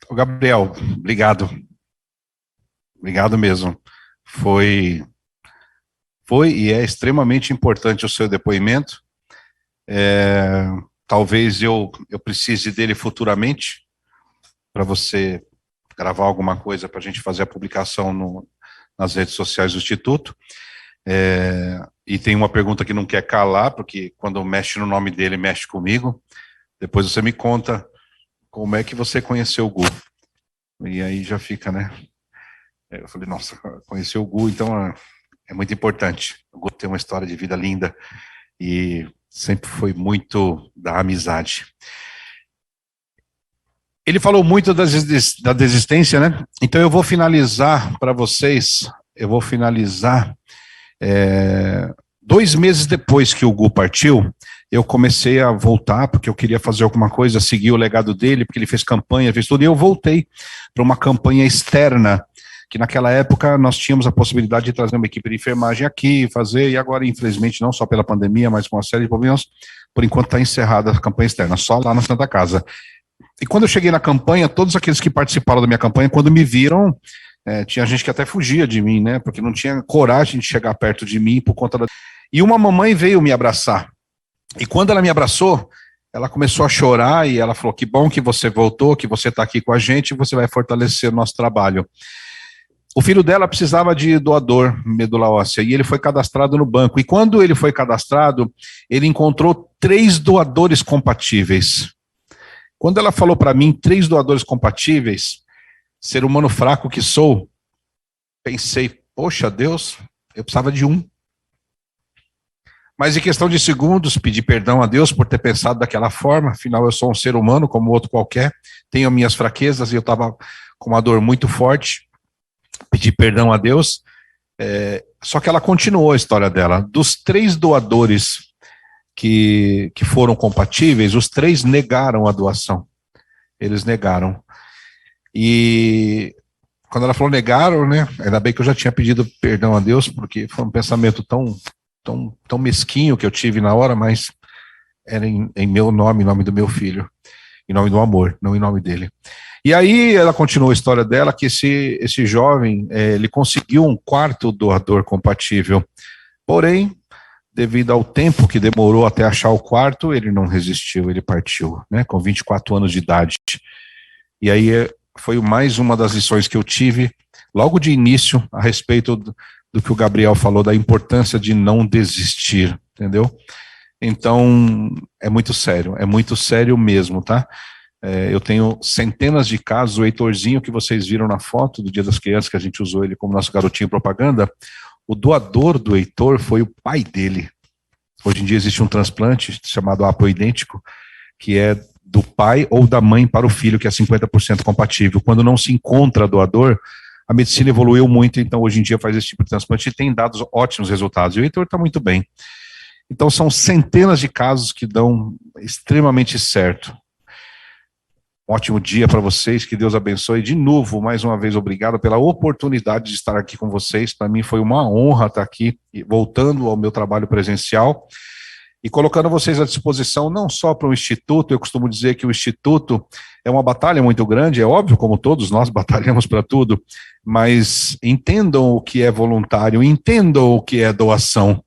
Gabriel, obrigado. Obrigado mesmo. Foi e é extremamente importante o seu depoimento. Talvez eu precise dele futuramente, para você gravar alguma coisa para a gente fazer a publicação nas redes sociais do Instituto. E tem uma pergunta que não quer calar, porque quando mexe no nome dele, mexe comigo. Depois você me conta como é que você conheceu o Gu. E aí já fica, né? Eu falei, nossa, conhecer o Gu, então é muito importante. O Gu tem uma história de vida linda e sempre foi muito da amizade. Ele falou muito da desistência, né? Então eu vou finalizar para vocês, 2 meses depois que o Gu partiu, eu comecei a voltar, porque eu queria fazer alguma coisa, seguir o legado dele, porque ele fez campanha, fez tudo, e eu voltei para uma campanha externa, que naquela época nós tínhamos a possibilidade de trazer uma equipe de enfermagem aqui, fazer, e agora, infelizmente, não só pela pandemia, mas com uma série de problemas, por enquanto está encerrada a campanha externa, só lá na Santa Casa. E quando eu cheguei na campanha, todos aqueles que participaram da minha campanha, quando me viram, tinha gente que até fugia de mim, né, porque não tinha coragem de chegar perto de mim por conta da... E uma mamãe veio me abraçar, e quando ela me abraçou, ela começou a chorar, e ela falou, que bom que você voltou, que você está aqui com a gente, e você vai fortalecer o nosso trabalho. O filho dela precisava de doador medula óssea, e ele foi cadastrado no banco, e quando ele foi cadastrado, ele encontrou 3 doadores compatíveis. Quando ela falou para mim, 3 doadores compatíveis, ser humano fraco que sou, pensei, Poxa, Deus, eu precisava de um. Mas em questão de segundos, pedi perdão a Deus por ter pensado daquela forma, afinal eu sou um ser humano como outro qualquer, tenho minhas fraquezas e eu estava com uma dor muito forte, pedi perdão a Deus, só que ela continuou a história dela. Dos 3 doadores que foram compatíveis, os 3 negaram a doação, eles negaram. E quando ela falou negaram, né, ainda bem que eu já tinha pedido perdão a Deus, porque foi um pensamento tão mesquinho que eu tive na hora, mas era em meu nome, em nome do meu filho, em nome do amor, não em nome dele. E aí ela continuou a história dela, que esse jovem, ele conseguiu um 4º doador compatível, porém, devido ao tempo que demorou até achar o 4º, ele não resistiu, ele partiu, né, com 24 anos de idade. E aí foi mais uma das lições que eu tive, logo de início, a respeito do que o Gabriel falou, da importância de não desistir, entendeu? Então, é muito sério mesmo, tá? Eu tenho centenas de casos, o Heitorzinho que vocês viram na foto do Dia das Crianças, que a gente usou ele como nosso garotinho propaganda, o doador do Heitor foi o pai dele. Hoje em dia existe um transplante chamado haploidêntico, que é do pai ou da mãe para o filho, que é 50% compatível. Quando não se encontra doador, a medicina evoluiu muito, então hoje em dia faz esse tipo de transplante e tem dado ótimos resultados. E o Heitor está muito bem. Então são centenas de casos que dão extremamente certo. Um ótimo dia para vocês, que Deus abençoe. De novo, mais uma vez, obrigado pela oportunidade de estar aqui com vocês. Para mim foi uma honra estar aqui, voltando ao meu trabalho presencial e colocando vocês à disposição não só para o Instituto. Eu costumo dizer que o Instituto é uma batalha muito grande, é óbvio, como todos nós batalhamos para tudo, mas entendam o que é voluntário, entendam o que é doação.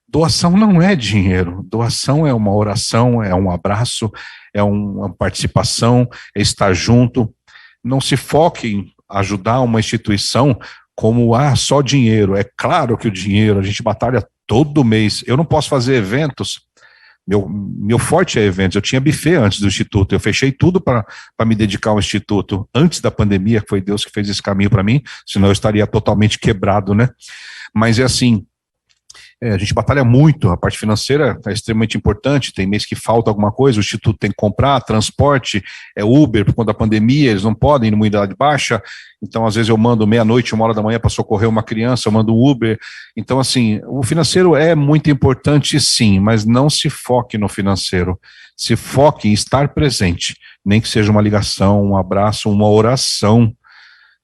Doação não é dinheiro, doação é uma oração, é um abraço, é uma participação, é estar junto. Não se foque em ajudar uma instituição como, só dinheiro. É claro que o dinheiro, a gente batalha todo mês. Eu não posso fazer eventos, meu forte é eventos. Eu tinha buffet antes do Instituto, eu fechei tudo para me dedicar ao Instituto. Antes da pandemia, que foi Deus que fez esse caminho para mim, senão eu estaria totalmente quebrado, né? Mas é assim, a gente batalha muito, a parte financeira é extremamente importante, tem mês que falta alguma coisa, o Instituto tem que comprar, transporte, Uber, por conta da pandemia, eles não podem ir numa unidade baixa, então às vezes eu mando meia-noite, 1h para socorrer uma criança, eu mando um Uber, então assim, o financeiro é muito importante sim, mas não se foque no financeiro, se foque em estar presente, nem que seja uma ligação, um abraço, uma oração,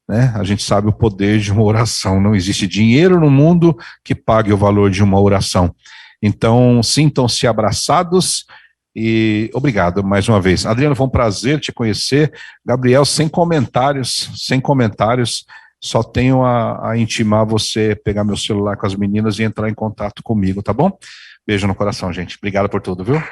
né? A gente sabe o poder de uma oração, não existe dinheiro no mundo que pague o valor de uma oração. Então, sintam-se abraçados e obrigado mais uma vez. Adriano, foi um prazer te conhecer. Gabriel, sem comentários, só tenho a intimar você pegar meu celular com as meninas e entrar em contato comigo, tá bom? Beijo no coração, gente. Obrigado por tudo, viu?